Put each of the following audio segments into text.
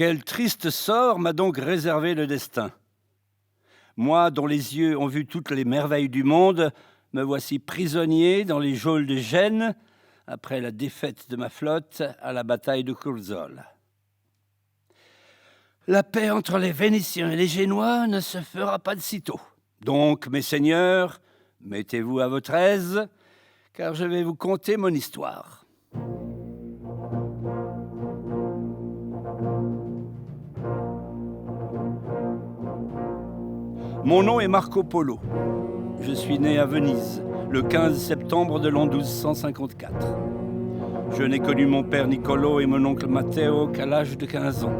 Quel triste sort m'a donc réservé le destin. Moi, dont les yeux ont vu toutes les merveilles du monde, me voici prisonnier dans les geôles de Gênes, après la défaite de ma flotte à la bataille de Curzol. La paix entre les Vénitiens et les Génois ne se fera pas de sitôt. Donc, mes seigneurs, mettez-vous à votre aise, car je vais vous conter mon histoire. Mon nom est Marco Polo. Je suis né à Venise, le 15 septembre de l'an 1254. Je n'ai connu mon père Niccolo et mon oncle Matteo qu'à l'âge de 15 ans.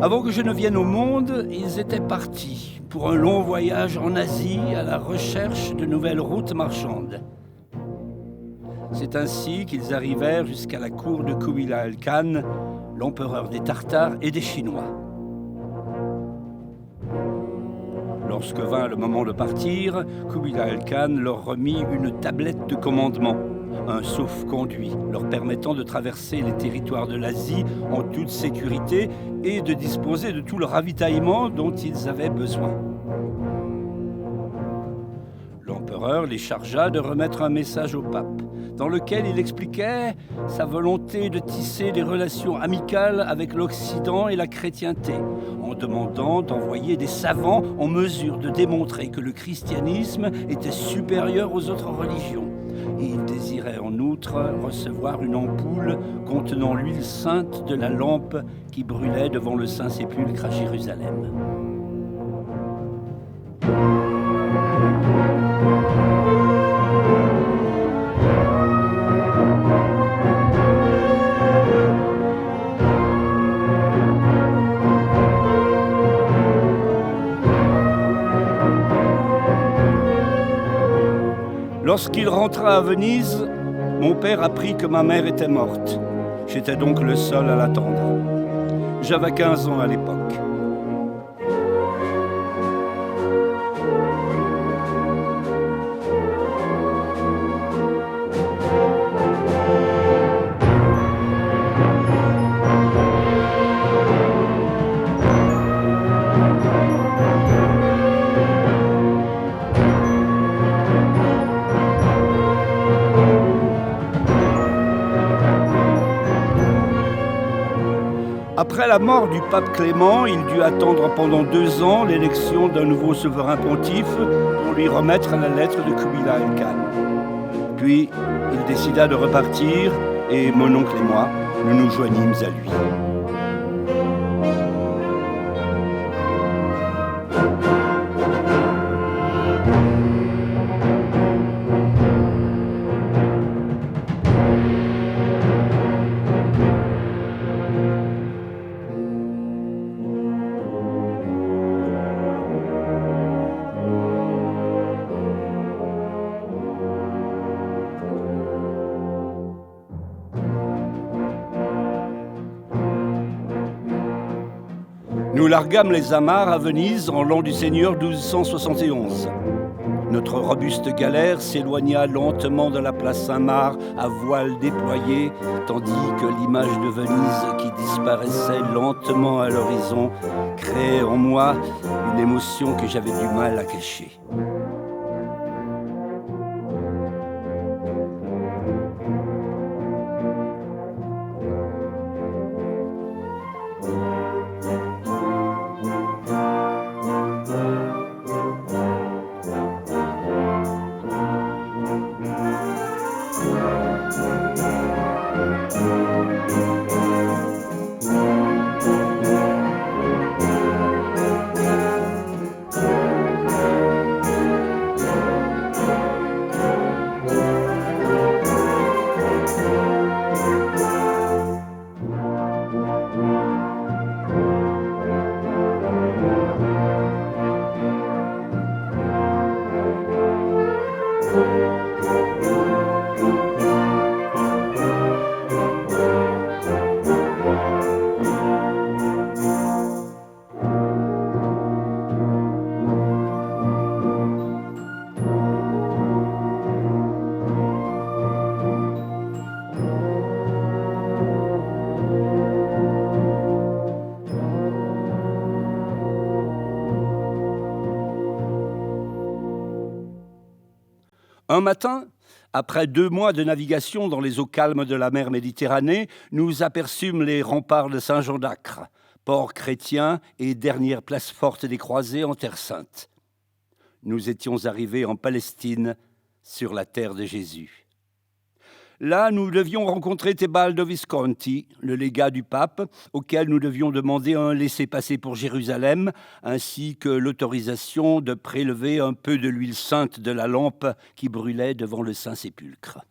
Avant que je ne vienne au monde, ils étaient partis pour un long voyage en Asie à la recherche de nouvelles routes marchandes. C'est ainsi qu'ils arrivèrent jusqu'à la cour de Kubilai Khan, l'empereur des Tartares et des Chinois. Lorsque vint le moment de partir, Kubilai Khan leur remit une tablette de commandement, un sauf-conduit leur permettant de traverser les territoires de l'Asie en toute sécurité et de disposer de tout le ravitaillement dont ils avaient besoin. L'empereur les chargea de remettre un message au pape, dans lequel il expliquait sa volonté de tisser des relations amicales avec l'Occident et la chrétienté, en demandant d'envoyer des savants en mesure de démontrer que le christianisme était supérieur aux autres religions. Et il désirait en outre recevoir une ampoule contenant l'huile sainte de la lampe qui brûlait devant le Saint-Sépulcre à Jérusalem. Lorsqu'il rentra à Venise, mon père apprit que ma mère était morte. J'étais donc le seul à l'attendre. J'avais 15 ans à l'époque. Après la mort du pape Clément, il dut attendre pendant 2 ans l'élection d'un nouveau souverain pontife pour lui remettre la lettre de Kubilai Khan. Puis, il décida de repartir et mon oncle et moi, nous nous joignîmes à lui. Nous larguâmes les amarres à Venise en l'an du Seigneur 1271. Notre robuste galère s'éloigna lentement de la place Saint-Marc à voile déployé, tandis que l'image de Venise qui disparaissait lentement à l'horizon créait en moi une émotion que j'avais du mal à cacher. Un matin, après 2 mois de navigation dans les eaux calmes de la mer Méditerranée, nous aperçûmes les remparts de Saint-Jean d'Acre, port chrétien et dernière place forte des croisés en Terre Sainte. Nous étions arrivés en Palestine, sur la terre de Jésus. Là, nous devions rencontrer Tebaldo Visconti, le légat du pape, auquel nous devions demander un laissez-passer pour Jérusalem, ainsi que l'autorisation de prélever un peu de l'huile sainte de la lampe qui brûlait devant le Saint-Sépulcre.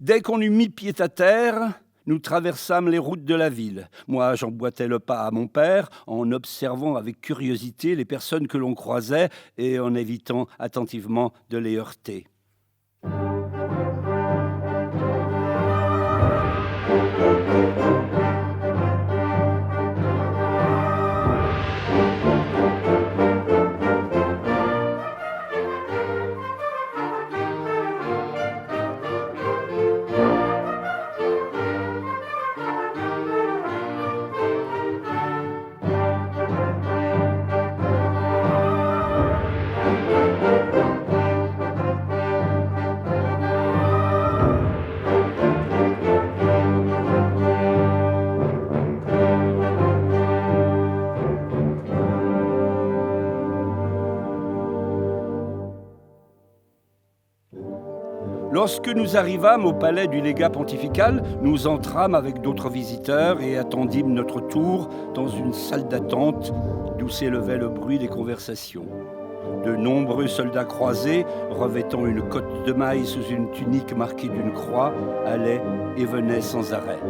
Dès qu'on eut mis pied à terre, nous traversâmes les routes de la ville. Moi, j'emboîtais le pas à mon père, en observant avec curiosité les personnes que l'on croisait et en évitant attentivement de les heurter. Lorsque nous arrivâmes au palais du légat pontifical, nous entrâmes avec d'autres visiteurs et attendîmes notre tour dans une salle d'attente d'où s'élevait le bruit des conversations. De nombreux soldats croisés, revêtant une cotte de maille sous une tunique marquée d'une croix, allaient et venaient sans arrêt.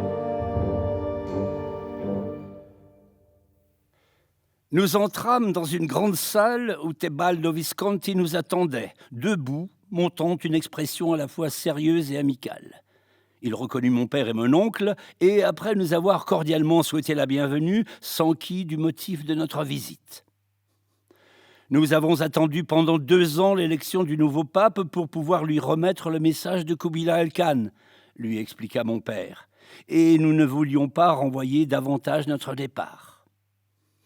Nous entrâmes dans une grande salle où Tebaldo Visconti nous attendait, debout, montant une expression à la fois sérieuse et amicale. Il reconnut mon père et mon oncle, et après nous avoir cordialement souhaité la bienvenue, s'enquit du motif de notre visite. Nous avons attendu pendant 2 ans l'élection du nouveau pape pour pouvoir lui remettre le message de Kubilai Khan, lui expliqua mon père, et nous ne voulions pas renvoyer davantage notre départ.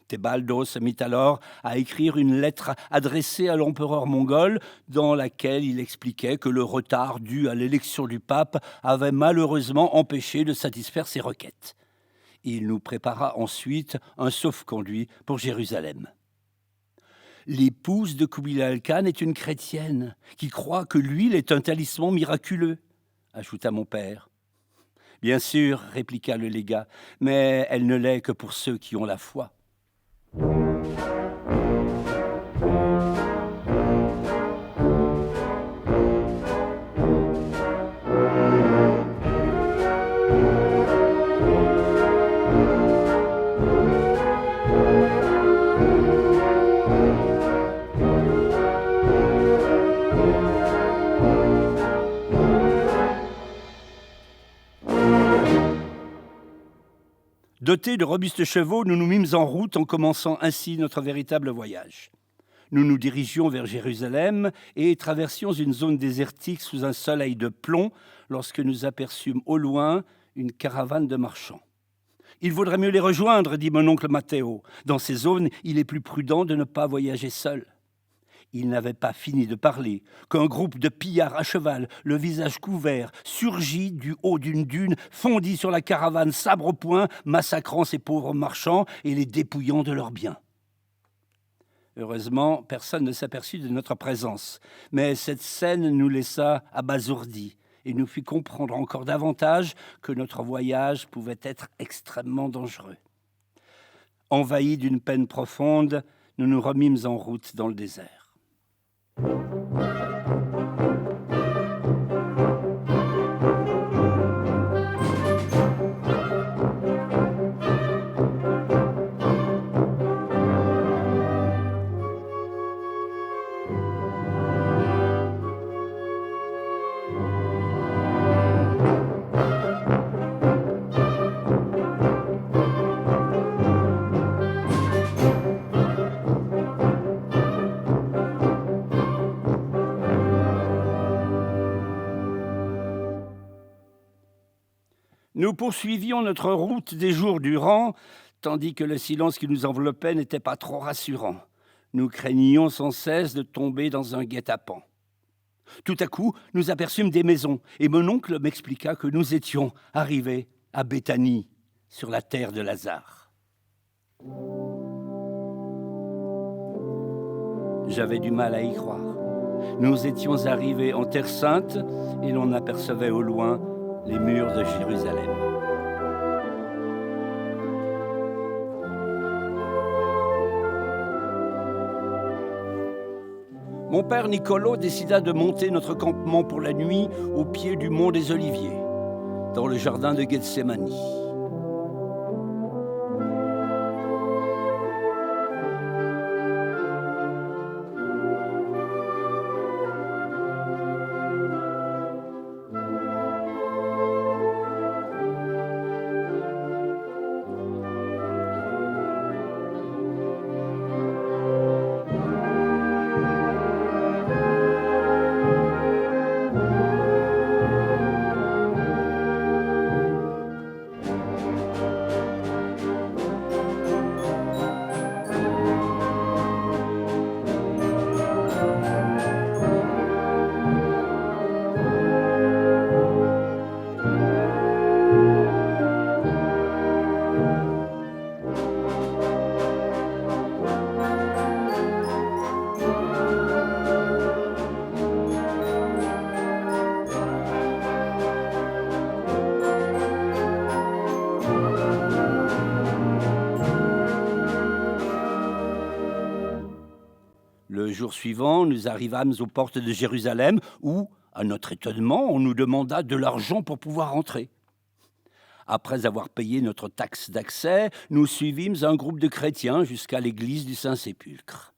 Tebaldo se mit alors à écrire une lettre adressée à l'empereur mongol dans laquelle il expliquait que le retard dû à l'élection du pape avait malheureusement empêché de satisfaire ses requêtes. Il nous prépara ensuite un sauf-conduit pour Jérusalem. L'épouse de Kubilai Khan est une chrétienne qui croit que l'huile est un talisman miraculeux, ajouta mon père. Bien sûr, répliqua le légat, mais elle ne l'est que pour ceux qui ont la foi. Dotés de robustes chevaux, nous nous mîmes en route en commençant ainsi notre véritable voyage. Nous nous dirigions vers Jérusalem et traversions une zone désertique sous un soleil de plomb lorsque nous aperçûmes au loin une caravane de marchands. « Il vaudrait mieux les rejoindre, dit mon oncle Matteo. Dans ces zones, il est plus prudent de ne pas voyager seul. » Il n'avait pas fini de parler qu'un groupe de pillards à cheval, le visage couvert, surgit du haut d'une dune, fondit sur la caravane sabre au poing, massacrant ces pauvres marchands et les dépouillant de leurs biens. Heureusement, personne ne s'aperçut de notre présence, mais cette scène nous laissa abasourdis et nous fit comprendre encore davantage que notre voyage pouvait être extrêmement dangereux. Envahis d'une peine profonde, nous nous remîmes en route dans le désert. Nous poursuivions notre route des jours durant, tandis que le silence qui nous enveloppait n'était pas trop rassurant. Nous craignions sans cesse de tomber dans un guet-apens. Tout à coup, nous aperçûmes des maisons, et mon oncle m'expliqua que nous étions arrivés à Béthanie, sur la terre de Lazare. J'avais du mal à y croire. Nous étions arrivés en Terre Sainte, et l'on apercevait au loin les murs de Jérusalem. Mon père Nicolo décida de monter notre campement pour la nuit au pied du mont des Oliviers, dans le jardin de Gethsémani. Le jour suivant, nous arrivâmes aux portes de Jérusalem où, à notre étonnement, on nous demanda de l'argent pour pouvoir entrer. Après avoir payé notre taxe d'accès, nous suivîmes un groupe de chrétiens jusqu'à l'église du Saint-Sépulcre.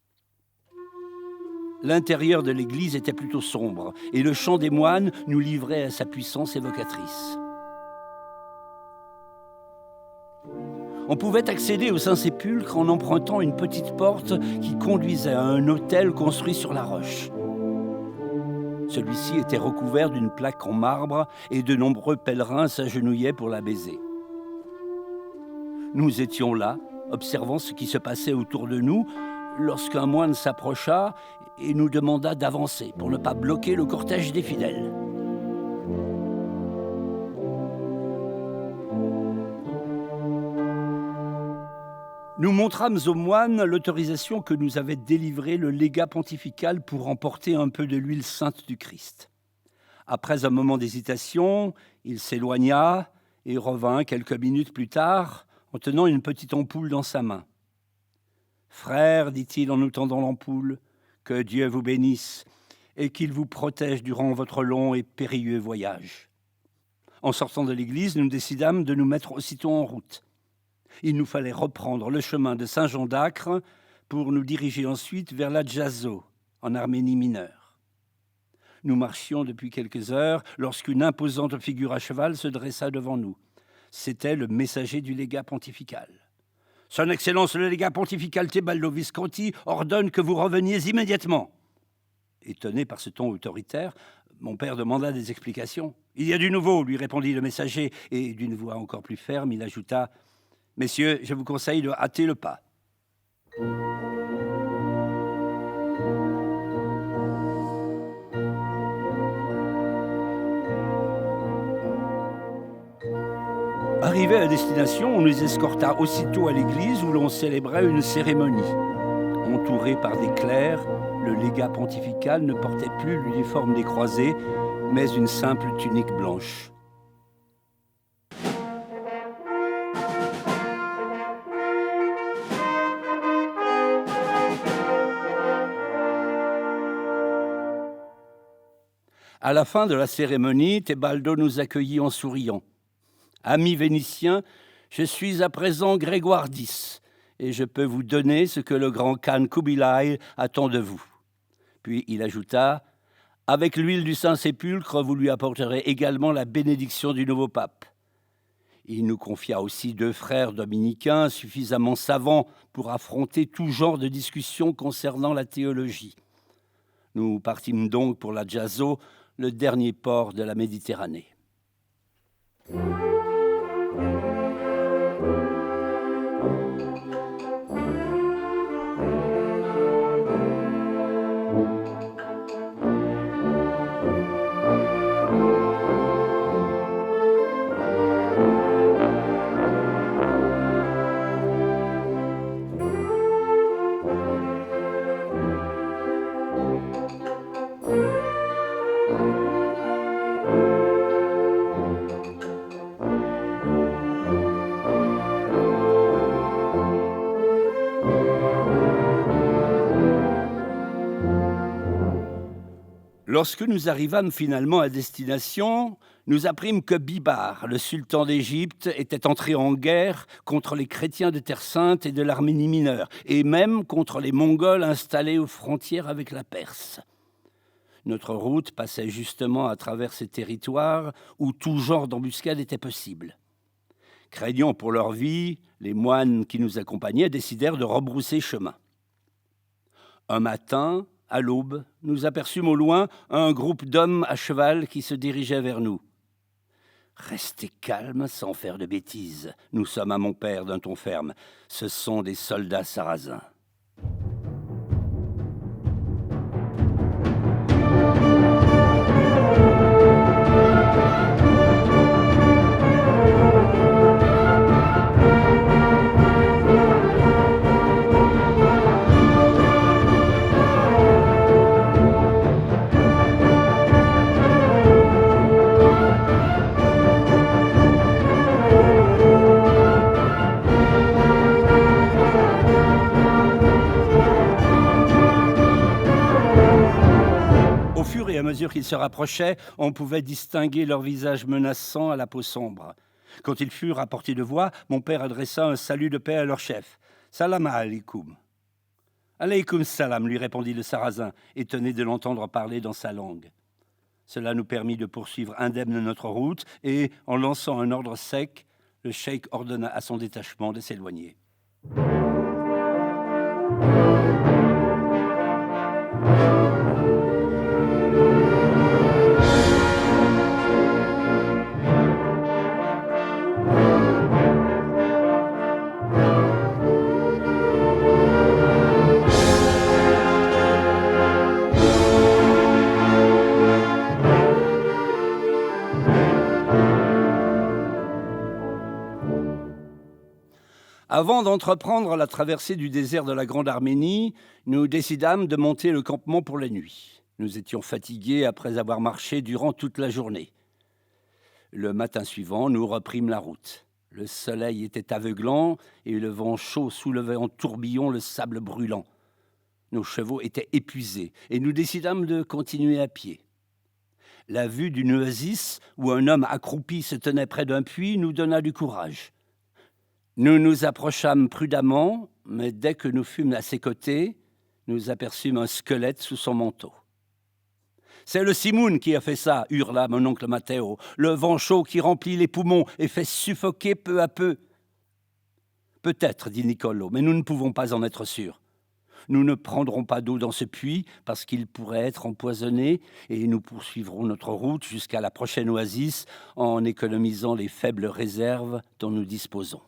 L'intérieur de l'église était plutôt sombre et le chant des moines nous livrait à sa puissance évocatrice. On pouvait accéder au Saint-Sépulcre en empruntant une petite porte qui conduisait à un autel construit sur la roche. Celui-ci était recouvert d'une plaque en marbre et de nombreux pèlerins s'agenouillaient pour la baiser. Nous étions là, observant ce qui se passait autour de nous, lorsqu'un moine s'approcha et nous demanda d'avancer pour ne pas bloquer le cortège des fidèles. Nous montrâmes aux moines l'autorisation que nous avait délivrée le légat pontifical pour emporter un peu de l'huile sainte du Christ. Après un moment d'hésitation, il s'éloigna et revint quelques minutes plus tard en tenant une petite ampoule dans sa main. « Frère, dit-il en nous tendant l'ampoule, que Dieu vous bénisse et qu'il vous protège durant votre long et périlleux voyage. » En sortant de l'église, nous décidâmes de nous mettre aussitôt en route. Il nous fallait reprendre le chemin de Saint-Jean d'Acre pour nous diriger ensuite vers la Jazo, en Arménie mineure. Nous marchions depuis quelques heures lorsqu'une imposante figure à cheval se dressa devant nous. C'était le messager du légat pontifical. « Son Excellence le légat pontifical Tebaldo Visconti ordonne que vous reveniez immédiatement. » Étonné par ce ton autoritaire, mon père demanda des explications. « Il y a du nouveau, lui répondit le messager, et d'une voix encore plus ferme, il ajouta « Messieurs, je vous conseille de hâter le pas. » Arrivés à destination, on nous escorta aussitôt à l'église où l'on célébrait une cérémonie. Entouré par des clercs, le légat pontifical ne portait plus l'uniforme des croisés, mais une simple tunique blanche. À la fin de la cérémonie, Thébaldo nous accueillit en souriant. « Amis vénitiens, je suis à présent Grégoire X, et je peux vous donner ce que le grand Khan Kubilai attend de vous. » Puis il ajouta « Avec l'huile du Saint-Sépulcre, vous lui apporterez également la bénédiction du nouveau pape. » Il nous confia aussi 2 frères dominicains suffisamment savants pour affronter tout genre de discussions concernant la théologie. Nous partîmes donc pour la Jazo, le dernier port de la Méditerranée. Lorsque nous arrivâmes finalement à destination, nous apprîmes que Bibar, le sultan d'Égypte, était entré en guerre contre les chrétiens de Terre Sainte et de l'Arménie mineure, et même contre les Mongols installés aux frontières avec la Perse. Notre route passait justement à travers ces territoires où tout genre d'embuscade était possible. Craignant pour leur vie, les moines qui nous accompagnaient décidèrent de rebrousser chemin. Un matin, à l'aube, nous aperçûmes au loin un groupe d'hommes à cheval qui se dirigeait vers nous. « Restez calmes sans faire de bêtises. Nous sommes à mon père d'un ton ferme. Ce sont des soldats sarrasins. » À mesure qu'ils se rapprochaient, on pouvait distinguer leurs visages menaçants à la peau sombre. Quand ils furent à portée de voix, mon père adressa un salut de paix à leur chef. « Salam alaikum »« Alaykoum salam » lui répondit le Sarrasin, étonné de l'entendre parler dans sa langue. Cela nous permit de poursuivre indemne notre route et, en lançant un ordre sec, le cheikh ordonna à son détachement de s'éloigner. Avant d'entreprendre la traversée du désert de la Grande Arménie, nous décidâmes de monter le campement pour la nuit. Nous étions fatigués après avoir marché durant toute la journée. Le matin suivant, nous reprîmes la route. Le soleil était aveuglant et le vent chaud soulevait en tourbillon le sable brûlant. Nos chevaux étaient épuisés et nous décidâmes de continuer à pied. La vue d'une oasis où un homme accroupi se tenait près d'un puits nous donna du courage. Nous nous approchâmes prudemment, mais dès que nous fûmes à ses côtés, nous aperçûmes un squelette sous son manteau. « C'est le Simoun qui a fait ça !» hurla mon oncle Matteo. « Le vent chaud qui remplit les poumons et fait suffoquer peu à peu. »« Peut-être, dit Niccolò, mais nous ne pouvons pas en être sûrs. Nous ne prendrons pas d'eau dans ce puits parce qu'il pourrait être empoisonné et nous poursuivrons notre route jusqu'à la prochaine oasis en économisant les faibles réserves dont nous disposons. »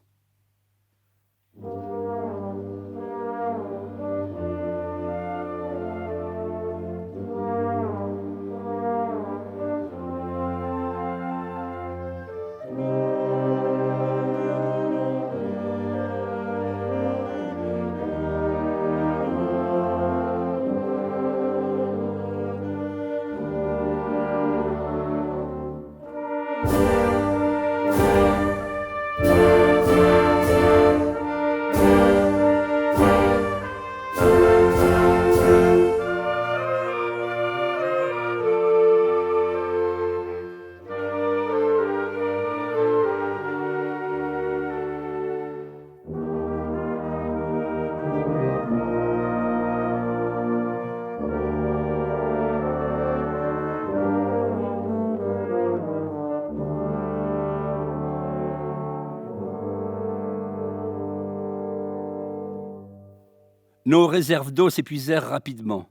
Nos réserves d'eau s'épuisèrent rapidement,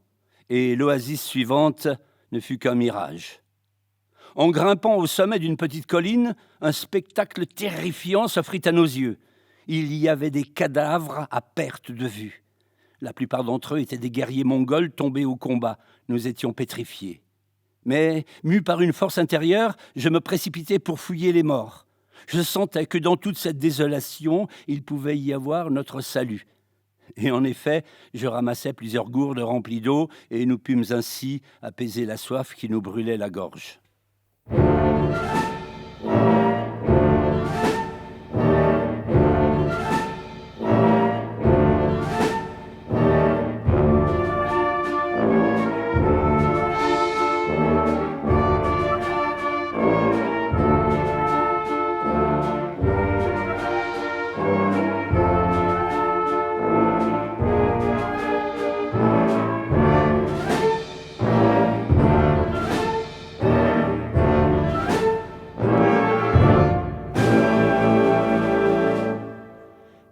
et l'oasis suivante ne fut qu'un mirage. En grimpant au sommet d'une petite colline, un spectacle terrifiant s'offrit à nos yeux. Il y avait des cadavres à perte de vue. La plupart d'entre eux étaient des guerriers mongols tombés au combat. Nous étions pétrifiés. Mais, mu par une force intérieure, je me précipitai pour fouiller les morts. Je sentais que dans toute cette désolation, il pouvait y avoir notre salut. Et en effet, je ramassai plusieurs gourdes remplies d'eau et nous pûmes ainsi apaiser la soif qui nous brûlait la gorge.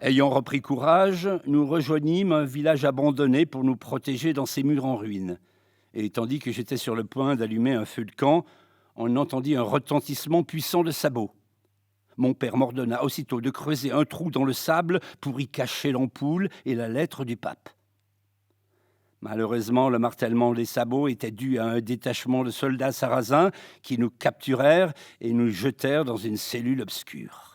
Ayant repris courage, nous rejoignîmes un village abandonné pour nous protéger dans ses murs en ruine. Et tandis que j'étais sur le point d'allumer un feu de camp, on entendit un retentissement puissant de sabots. Mon père m'ordonna aussitôt de creuser un trou dans le sable pour y cacher l'ampoule et la lettre du pape. Malheureusement, le martèlement des sabots était dû à un détachement de soldats sarrasins qui nous capturèrent et nous jetèrent dans une cellule obscure.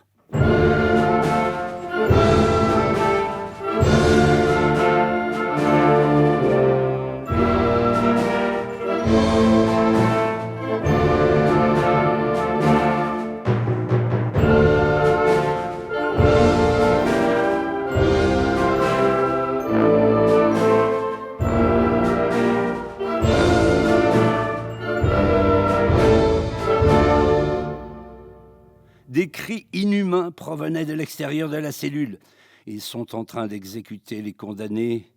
Des cris inhumains provenaient de l'extérieur de la cellule. « Ils sont en train d'exécuter les condamnés »,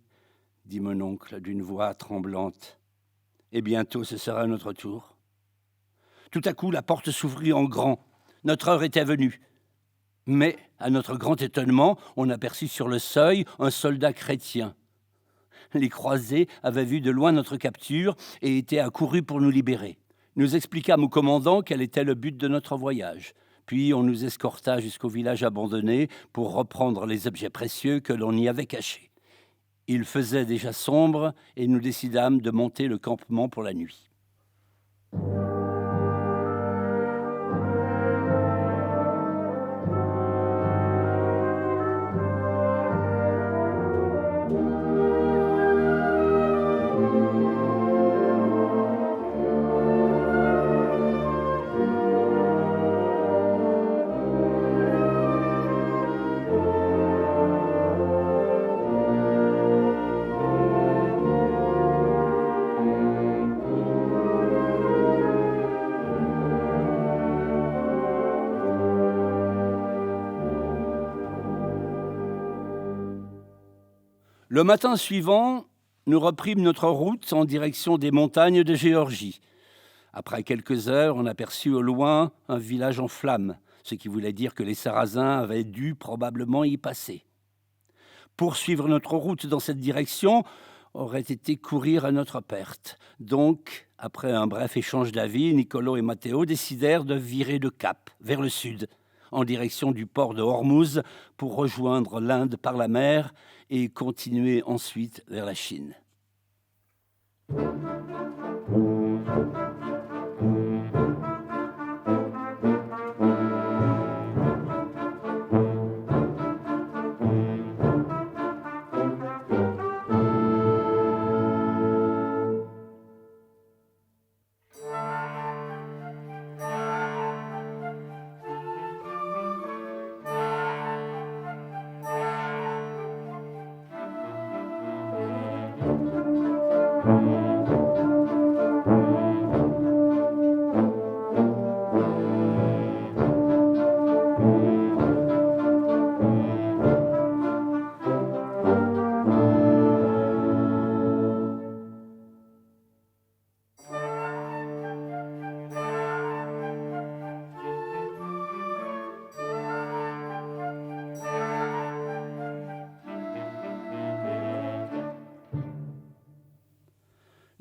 dit mon oncle d'une voix tremblante. « Et bientôt ce sera notre tour. » Tout à coup, la porte s'ouvrit en grand. Notre heure était venue. Mais, à notre grand étonnement, on aperçut sur le seuil un soldat chrétien. Les croisés avaient vu de loin notre capture et étaient accourus pour nous libérer. Nous expliquâmes au commandant quel était le but de notre voyage. Puis on nous escorta jusqu'au village abandonné pour reprendre les objets précieux que l'on y avait cachés. Il faisait déjà sombre et nous décidâmes de monter le campement pour la nuit. Le matin suivant, nous reprîmes notre route en direction des montagnes de Géorgie. Après quelques heures, on aperçut au loin un village en flammes, ce qui voulait dire que les Sarrasins avaient dû probablement y passer. Poursuivre notre route dans cette direction aurait été courir à notre perte. Donc, après un bref échange d'avis, Niccolò et Matteo décidèrent de virer de cap, vers le sud, en direction du port de Hormuz pour rejoindre l'Inde par la mer et continuer ensuite vers la Chine.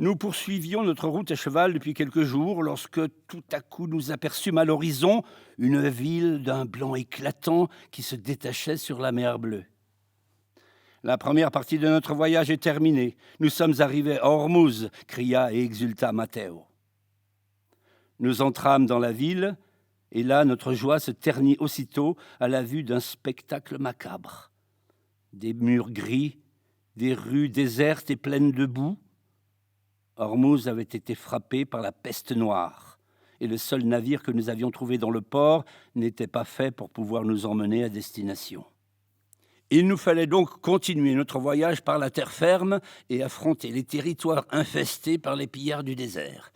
Nous poursuivions notre route à cheval depuis quelques jours lorsque tout à coup nous aperçûmes à l'horizon une ville d'un blanc éclatant qui se détachait sur la mer bleue. La première partie de notre voyage est terminée. Nous sommes arrivés à Ormuz, cria et exulta Matteo. Nous entrâmes dans la ville, et là notre joie se ternit aussitôt à la vue d'un spectacle macabre. Des murs gris, des rues désertes et pleines de boue. Ormuz avait été frappé par la peste noire, et le seul navire que nous avions trouvé dans le port n'était pas fait pour pouvoir nous emmener à destination. Il nous fallait donc continuer notre voyage par la terre ferme et affronter les territoires infestés par les pillards du désert.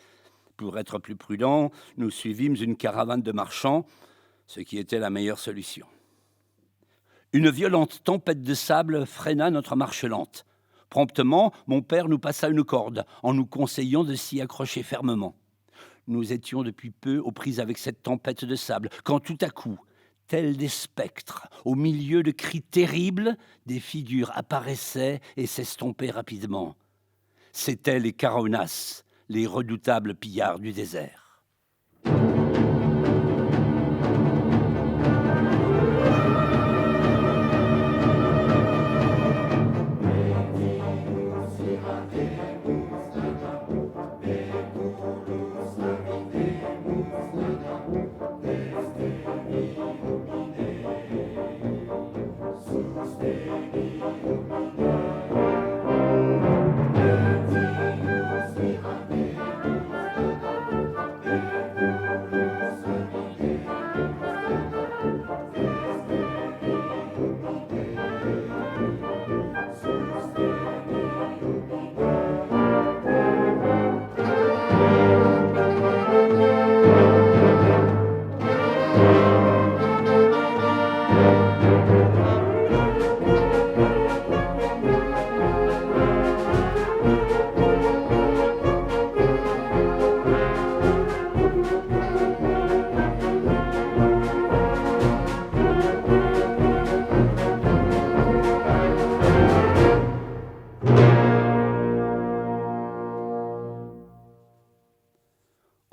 Pour être plus prudents, nous suivîmes une caravane de marchands, ce qui était la meilleure solution. Une violente tempête de sable freina notre marche lente. Promptement, mon père nous passa une corde en nous conseillant de s'y accrocher fermement. Nous étions depuis peu aux prises avec cette tempête de sable, quand tout à coup, tels des spectres, au milieu de cris terribles, des figures apparaissaient et s'estompaient rapidement. C'étaient les Caronas, les redoutables pillards du désert.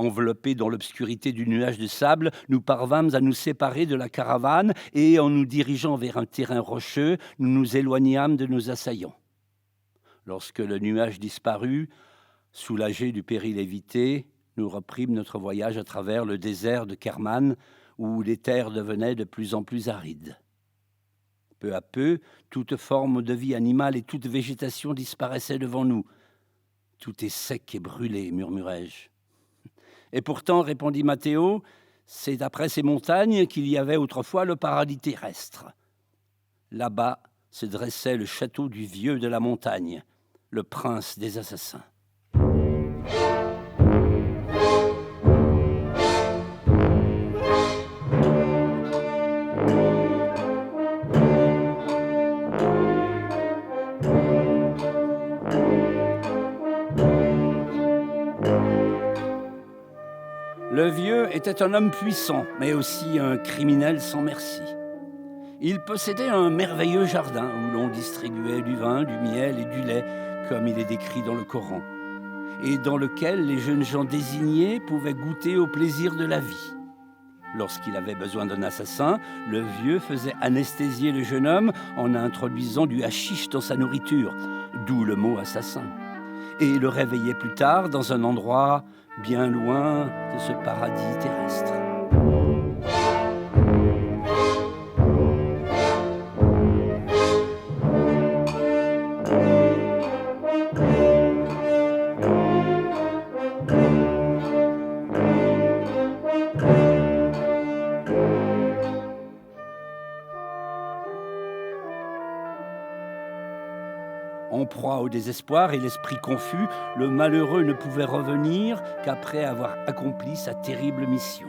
Enveloppés dans l'obscurité du nuage de sable, nous parvînmes à nous séparer de la caravane et, en nous dirigeant vers un terrain rocheux, nous nous éloignâmes de nos assaillants. Lorsque le nuage disparut, soulagés du péril évité, nous reprîmes notre voyage à travers le désert de Kerman, où les terres devenaient de plus en plus arides. Peu à peu, toute forme de vie animale et toute végétation disparaissait devant nous. « Tout est sec et brûlé », murmurai-je. « Et pourtant, répondit Matteo, c'est après ces montagnes qu'il y avait autrefois le paradis terrestre. Là-bas se dressait le château du vieux de la montagne, le prince des assassins. » Le vieux était un homme puissant, mais aussi un criminel sans merci. Il possédait un merveilleux jardin où l'on distribuait du vin, du miel et du lait, comme il est décrit dans le Coran, et dans lequel les jeunes gens désignés pouvaient goûter au plaisir de la vie. Lorsqu'il avait besoin d'un assassin, le vieux faisait anesthésier le jeune homme en introduisant du hashish dans sa nourriture, d'où le mot assassin, et le réveillait plus tard dans un endroit bien loin de ce paradis terrestre. En proie au désespoir et l'esprit confus, le malheureux ne pouvait revenir qu'après avoir accompli sa terrible mission.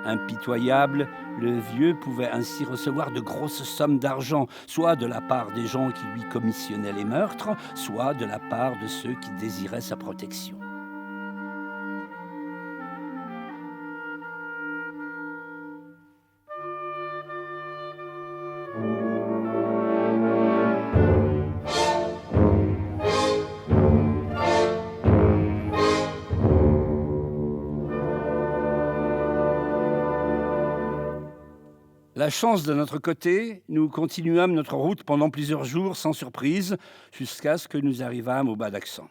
Impitoyable, le vieux pouvait ainsi recevoir de grosses sommes d'argent, soit de la part des gens qui lui commissionnaient les meurtres, soit de la part de ceux qui désiraient sa protection. La chance de notre côté, nous continuâmes notre route pendant plusieurs jours sans surprise, jusqu'à ce que nous arrivâmes au Badakhshan.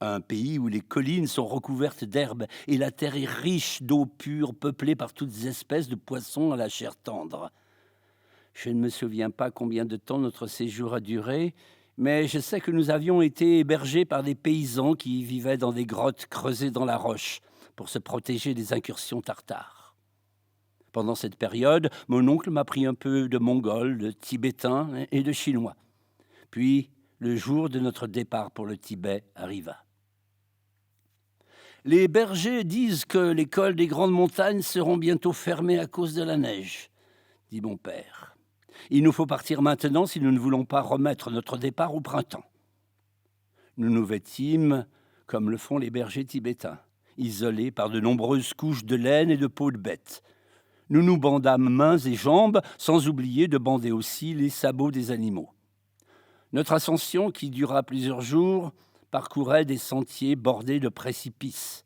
Un pays où les collines sont recouvertes d'herbes et la terre est riche d'eau pure, peuplée par toutes espèces de poissons à la chair tendre. Je ne me souviens pas combien de temps notre séjour a duré, mais je sais que nous avions été hébergés par des paysans qui vivaient dans des grottes creusées dans la roche pour se protéger des incursions tartares. Pendant cette période, mon oncle m'apprit un peu de mongol, de tibétain et de chinois. Puis, le jour de notre départ pour le Tibet arriva. Les bergers disent que les cols des grandes montagnes seront bientôt fermés à cause de la neige, dit mon père. Il nous faut partir maintenant si nous ne voulons pas remettre notre départ au printemps. Nous nous vêtîmes comme le font les bergers tibétains, isolés par de nombreuses couches de laine et de peau de bête. Nous nous bandâmes mains et jambes, sans oublier de bander aussi les sabots des animaux. Notre ascension, qui dura plusieurs jours, parcourait des sentiers bordés de précipices.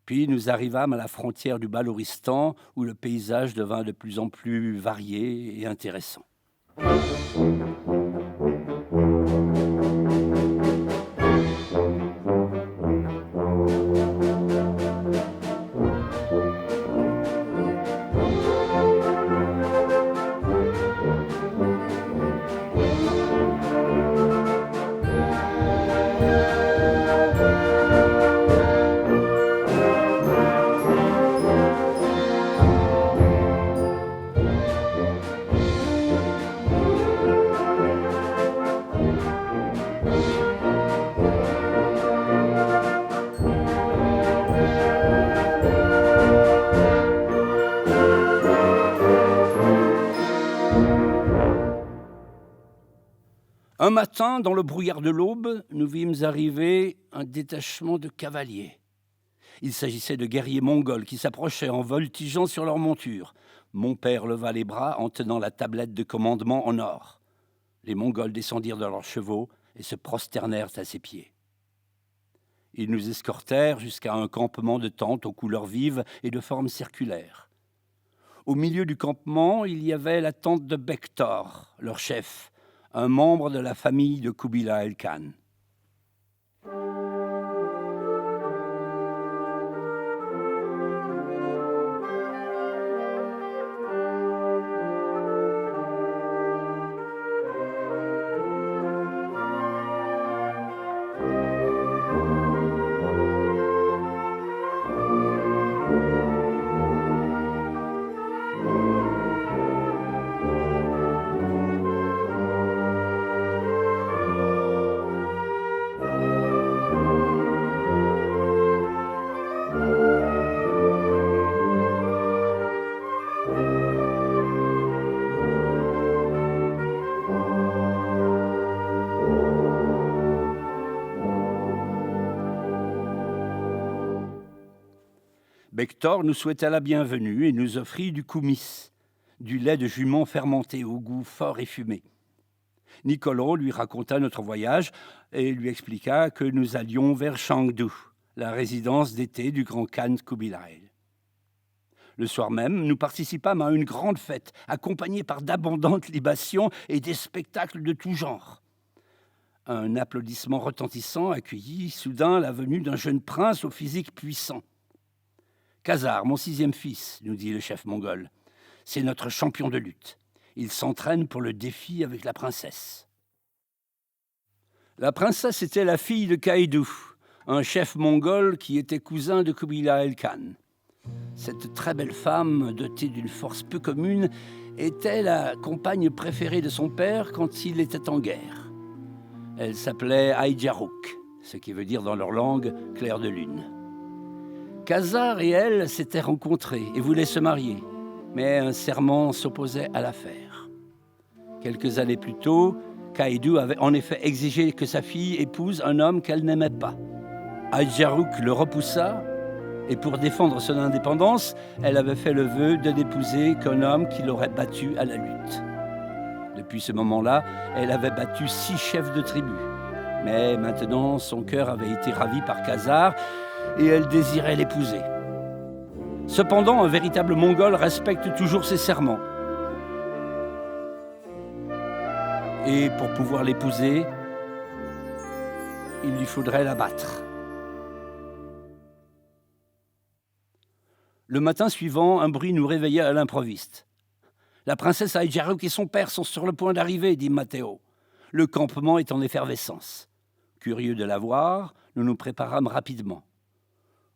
Puis nous arrivâmes à la frontière du Baloristan, où le paysage devint de plus en plus varié et intéressant. Un matin, dans le brouillard de l'aube, nous vîmes arriver un détachement de cavaliers. Il s'agissait de guerriers mongols qui s'approchaient en voltigeant sur leur monture. Mon père leva les bras en tenant la tablette de commandement en or. Les Mongols descendirent de leurs chevaux et se prosternèrent à ses pieds. Ils nous escortèrent jusqu'à un campement de tentes aux couleurs vives et de forme circulaire. Au milieu du campement, il y avait la tente de Bektor, leur chef, un membre de la famille de Kubilai Khan. Bektor nous souhaita la bienvenue et nous offrit du koumis, du lait de jument fermenté au goût fort et fumé. Niccolo lui raconta notre voyage et lui expliqua que nous allions vers Chengdu, la résidence d'été du grand Khan Kubilai. Le soir même, nous participâmes à une grande fête, accompagnée par d'abondantes libations et des spectacles de tout genre. Un applaudissement retentissant accueillit soudain la venue d'un jeune prince au physique puissant. « Khazar, mon 6e fils, nous dit le chef mongol, c'est notre champion de lutte. Il s'entraîne pour le défi avec la princesse. » La princesse était la fille de Kaidu, un chef mongol qui était cousin de Kubilai Khan. Cette très belle femme, dotée d'une force peu commune, était la compagne préférée de son père quand il était en guerre. Elle s'appelait Aïdjarouk, ce qui veut dire dans leur langue « clair de lune ». Khazar et elle s'étaient rencontrés et voulaient se marier, mais un serment s'opposait à l'affaire. Quelques années plus tôt, Kaidu avait en effet exigé que sa fille épouse un homme qu'elle n'aimait pas. Aïdjarouk le repoussa, et pour défendre son indépendance, elle avait fait le vœu de n'épouser qu'un homme qui l'aurait battue à la lutte. Depuis ce moment-là, elle avait battu 6 chefs de tribu. Mais maintenant, son cœur avait été ravi par Khazar, et elle désirait l'épouser. Cependant, un véritable Mongol respecte toujours ses serments. Et pour pouvoir l'épouser, il lui faudrait la battre. Le matin suivant, un bruit nous réveilla à l'improviste. « La princesse Aïdjarouk et son père sont sur le point d'arriver, dit Matteo. Le campement est en effervescence. Curieux de la voir, nous nous préparâmes rapidement.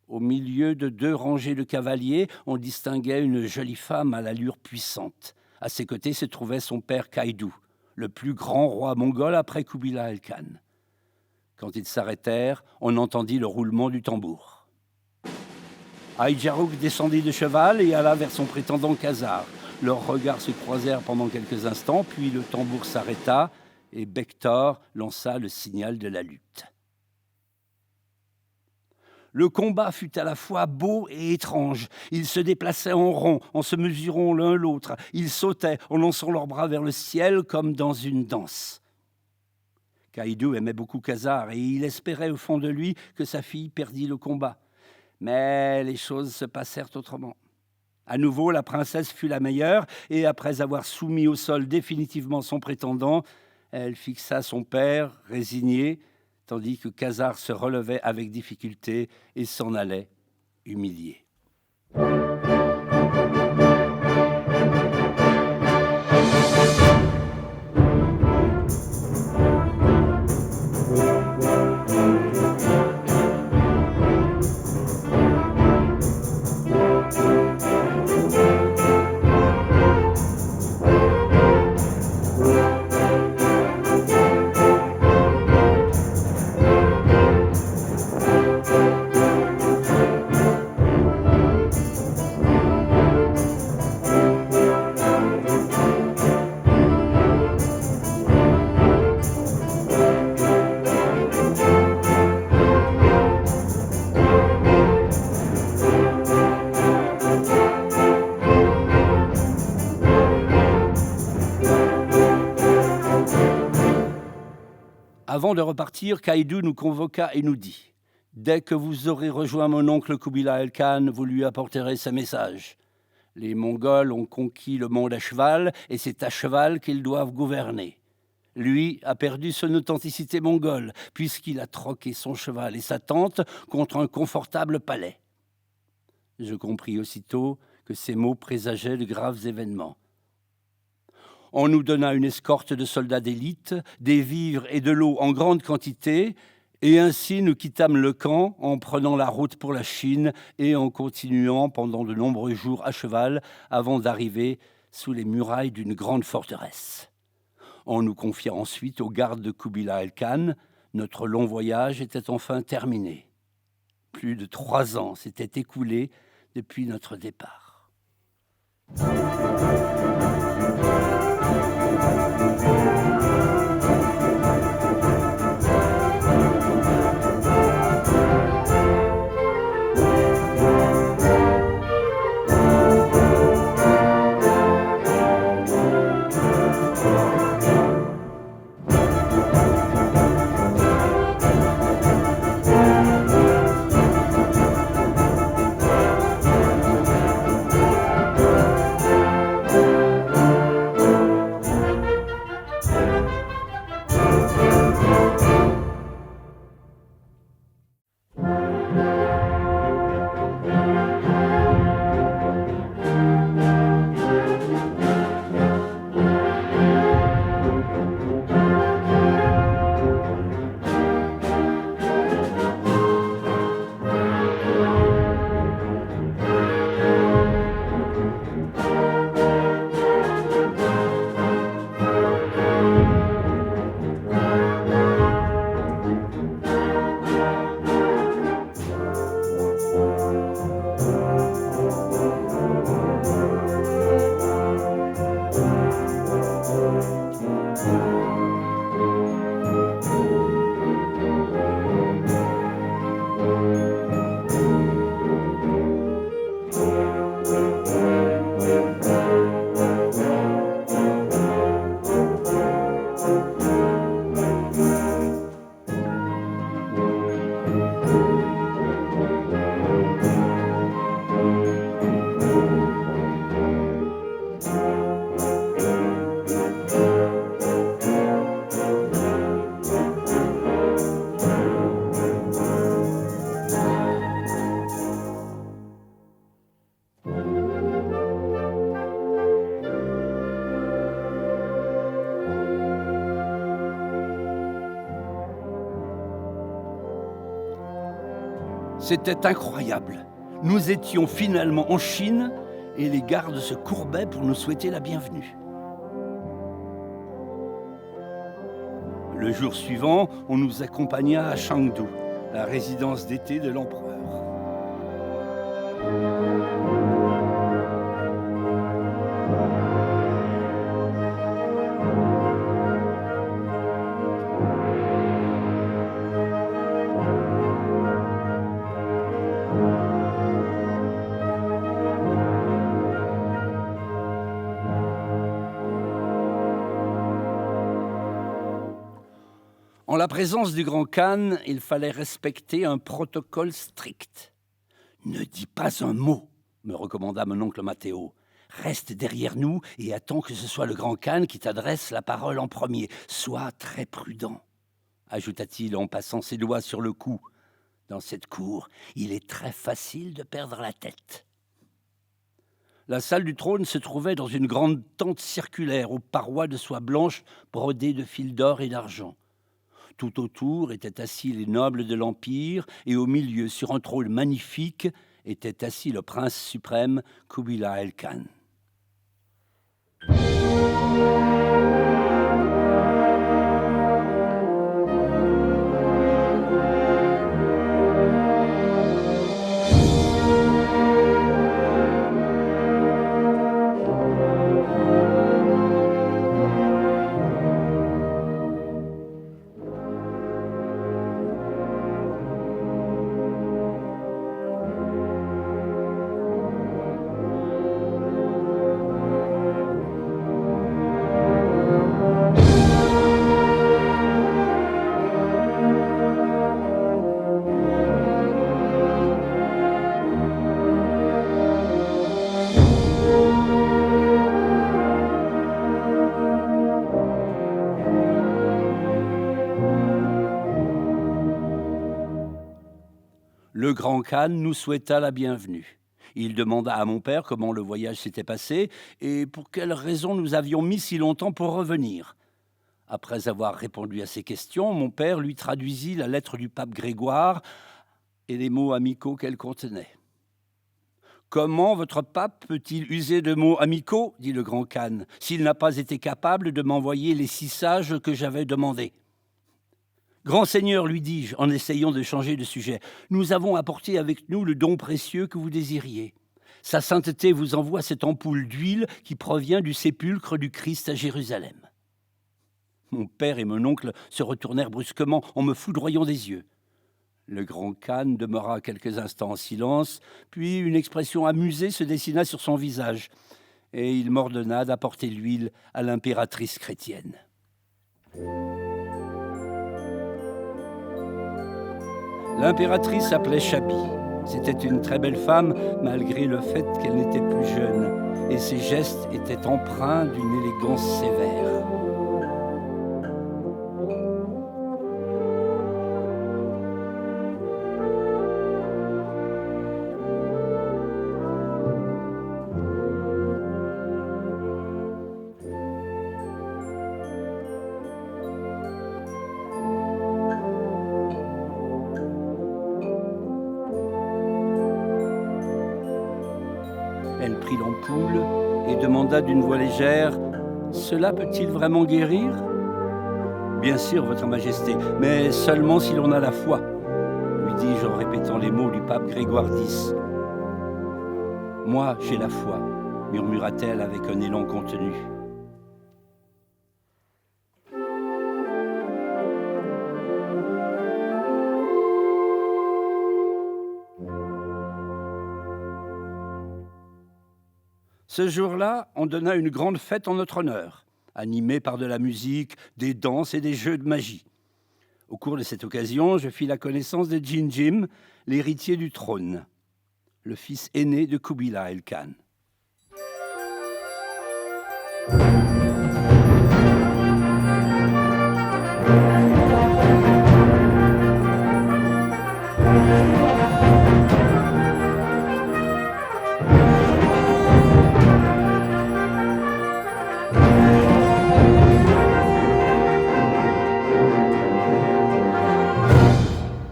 Au milieu de 2 rangées de cavaliers, on distinguait une jolie femme à l'allure puissante. À ses côtés se trouvait son père Kaïdou, le plus grand roi mongol après Kubilai Khan. Quand ils s'arrêtèrent, on entendit le roulement du tambour. Aïdjarouk descendit de cheval et alla vers son prétendant Khazar. Leurs regards se croisèrent pendant quelques instants, puis le tambour s'arrêta et Bektor lança le signal de la lutte. Le combat fut à la fois beau et étrange. Ils se déplaçaient en rond, en se mesurant l'un l'autre. Ils sautaient en lançant leurs bras vers le ciel comme dans une danse. Kaïdou aimait beaucoup Khazar et il espérait au fond de lui que sa fille perdît le combat. Mais les choses se passèrent autrement. À nouveau, la princesse fut la meilleure et après avoir soumis au sol définitivement son prétendant, elle fixa son père, résigné, tandis que Khazar se relevait avec difficulté et s'en allait, humilié. Avant de repartir, Kaïdou nous convoqua et nous dit « Dès que vous aurez rejoint mon oncle Kubilai Khan, vous lui apporterez ce message. Les Mongols ont conquis le monde à cheval et c'est à cheval qu'ils doivent gouverner. Lui a perdu son authenticité mongole puisqu'il a troqué son cheval et sa tente contre un confortable palais. » Je compris aussitôt que ces mots présageaient de graves événements. On nous donna une escorte de soldats d'élite, des vivres et de l'eau en grande quantité, et ainsi nous quittâmes le camp en prenant la route pour la Chine et en continuant pendant de nombreux jours à cheval avant d'arriver sous les murailles d'une grande forteresse. On nous confia ensuite aux gardes de Kubilai Khan. Notre long voyage était enfin terminé. Plus de 3 ans s'étaient écoulés depuis notre départ. C'était incroyable. Nous étions finalement en Chine et les gardes se courbaient pour nous souhaiter la bienvenue. Le jour suivant, on nous accompagna à Chengdu, la résidence d'été de l'empereur. En la présence du grand Khan, il fallait respecter un protocole strict. « Ne dis pas un mot », me recommanda mon oncle Matteo. « Reste derrière nous et attends que ce soit le grand Khan qui t'adresse la parole en premier. Sois très prudent », ajouta-t-il en passant ses doigts sur le cou. « Dans cette cour, il est très facile de perdre la tête. » La salle du trône se trouvait dans une grande tente circulaire aux parois de soie blanche brodées de fils d'or et d'argent. Tout autour étaient assis les nobles de l'Empire et au milieu, sur un trône magnifique, était assis le prince suprême Kubilai Khan. Le grand Khan nous souhaita la bienvenue. Il demanda à mon père comment le voyage s'était passé et pour quelles raisons nous avions mis si longtemps pour revenir. Après avoir répondu à ces questions, mon père lui traduisit la lettre du pape Grégoire et les mots amicaux qu'elle contenait. « Comment votre pape peut-il user de mots amicaux, dit le grand Khan, s'il n'a pas été capable de m'envoyer les 6 sages que j'avais demandés ? Grand Seigneur, lui dis-je, en essayant de changer de sujet, nous avons apporté avec nous le don précieux que vous désiriez. Sa sainteté vous envoie cette ampoule d'huile qui provient du sépulcre du Christ à Jérusalem. » Mon père et mon oncle se retournèrent brusquement en me foudroyant des yeux. Le grand Khan demeura quelques instants en silence, puis une expression amusée se dessina sur son visage, et il m'ordonna d'apporter l'huile à l'impératrice chrétienne. L'impératrice s'appelait Chabi. C'était une très belle femme, malgré le fait qu'elle n'était plus jeune, et ses gestes étaient empreints d'une élégance sévère. Elle prit l'ampoule et demanda d'une voix légère « Cela peut-il vraiment guérir ?»« Bien sûr, Votre Majesté, mais seulement si l'on a la foi, » lui dis-je en répétant les mots du pape Grégoire X. « Moi, j'ai la foi, » murmura-t-elle avec un élan contenu. Ce jour-là, on donna une grande fête en notre honneur, animée par de la musique, des danses et des jeux de magie. Au cours de cette occasion, je fis la connaissance de Jinjim, l'héritier du trône, le fils aîné de Kubilai Khan.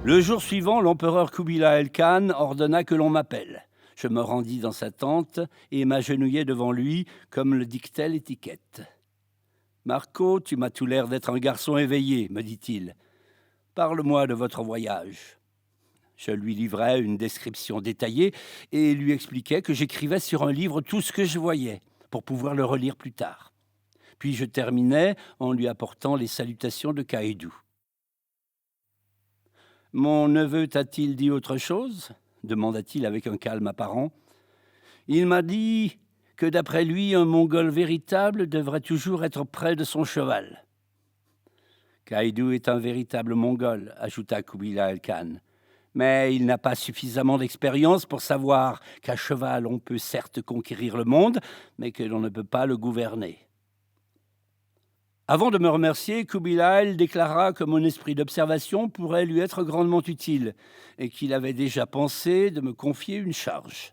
Le Le jour suivant, l'empereur Kubilai Khan ordonna que l'on m'appelle. Je me rendis dans sa tente et m'agenouillai devant lui, comme le dictait l'étiquette. « Marco, tu m'as tout l'air d'être un garçon éveillé, me dit-il. Parle-moi de votre voyage. » Je lui livrai une description détaillée et lui expliquai que j'écrivais sur un livre tout ce que je voyais, pour pouvoir le relire plus tard. Puis je terminai en lui apportant les salutations de Kaïdou. « Mon neveu t'a-t-il dit autre chose ?» demanda-t-il avec un calme apparent. « Il m'a dit que d'après lui, un Mongol véritable devrait toujours être près de son cheval. »« Kaïdou est un véritable Mongol, » ajouta Kubilai Khan. « Mais il n'a pas suffisamment d'expérience pour savoir qu'à cheval, on peut certes conquérir le monde, mais que l'on ne peut pas le gouverner. » Avant de me remercier, Kubilai déclara que mon esprit d'observation pourrait lui être grandement utile et qu'il avait déjà pensé de me confier une charge.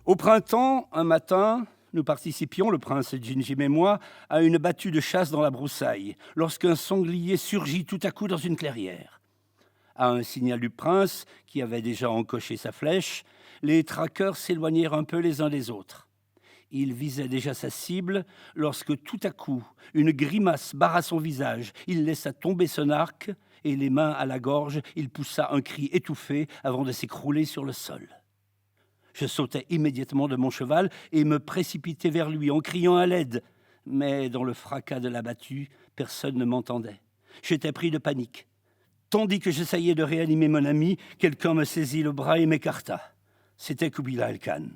Au printemps, un matin, nous participions, le prince Jinjim et moi, à une battue de chasse dans la broussaille, lorsqu'un sanglier surgit tout à coup dans une clairière. À un signal du prince, qui avait déjà encoché sa flèche, les traqueurs s'éloignèrent un peu les uns des autres. Il visait déjà sa cible lorsque tout à coup, une grimace barra son visage. Il laissa tomber son arc et les mains à la gorge, il poussa un cri étouffé avant de s'écrouler sur le sol. Je sautai immédiatement de mon cheval et me précipitai vers lui en criant à l'aide. Mais dans le fracas de la battue, personne ne m'entendait. J'étais pris de panique. Tandis que j'essayais de réanimer mon ami, quelqu'un me saisit le bras et m'écarta. C'était Kubilai Khan.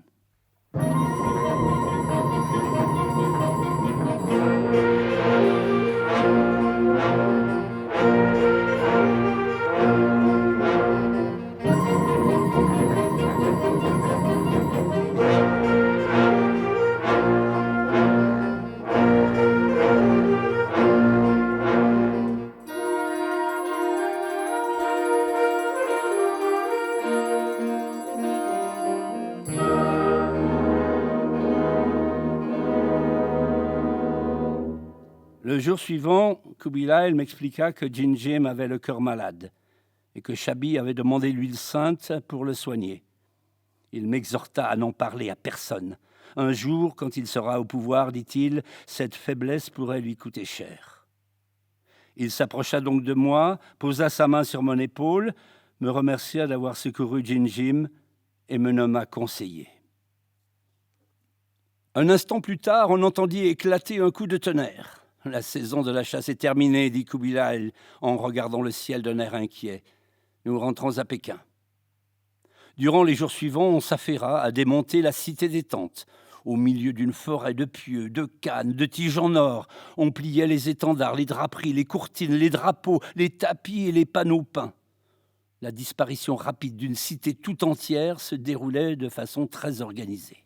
Le jour suivant, Kubilai m'expliqua que Jinjim avait le cœur malade et que Chabi avait demandé l'huile sainte pour le soigner. Il m'exhorta à n'en parler à personne. Un jour, quand il sera au pouvoir, dit-il, cette faiblesse pourrait lui coûter cher. Il s'approcha donc de moi, posa sa main sur mon épaule, me remercia d'avoir secouru Jinjim et me nomma conseiller. Un instant plus tard, on entendit éclater un coup de tonnerre. « La saison de la chasse est terminée, » dit Kubilai en regardant le ciel d'un air inquiet. « Nous rentrons à Pékin. » Durant les jours suivants, on s'affaira à démonter la cité des tentes. Au milieu d'une forêt de pieux, de cannes, de tiges en or, on pliait les étendards, les draperies, les courtines, les drapeaux, les tapis et les panneaux peints. La disparition rapide d'une cité tout entière se déroulait de façon très organisée.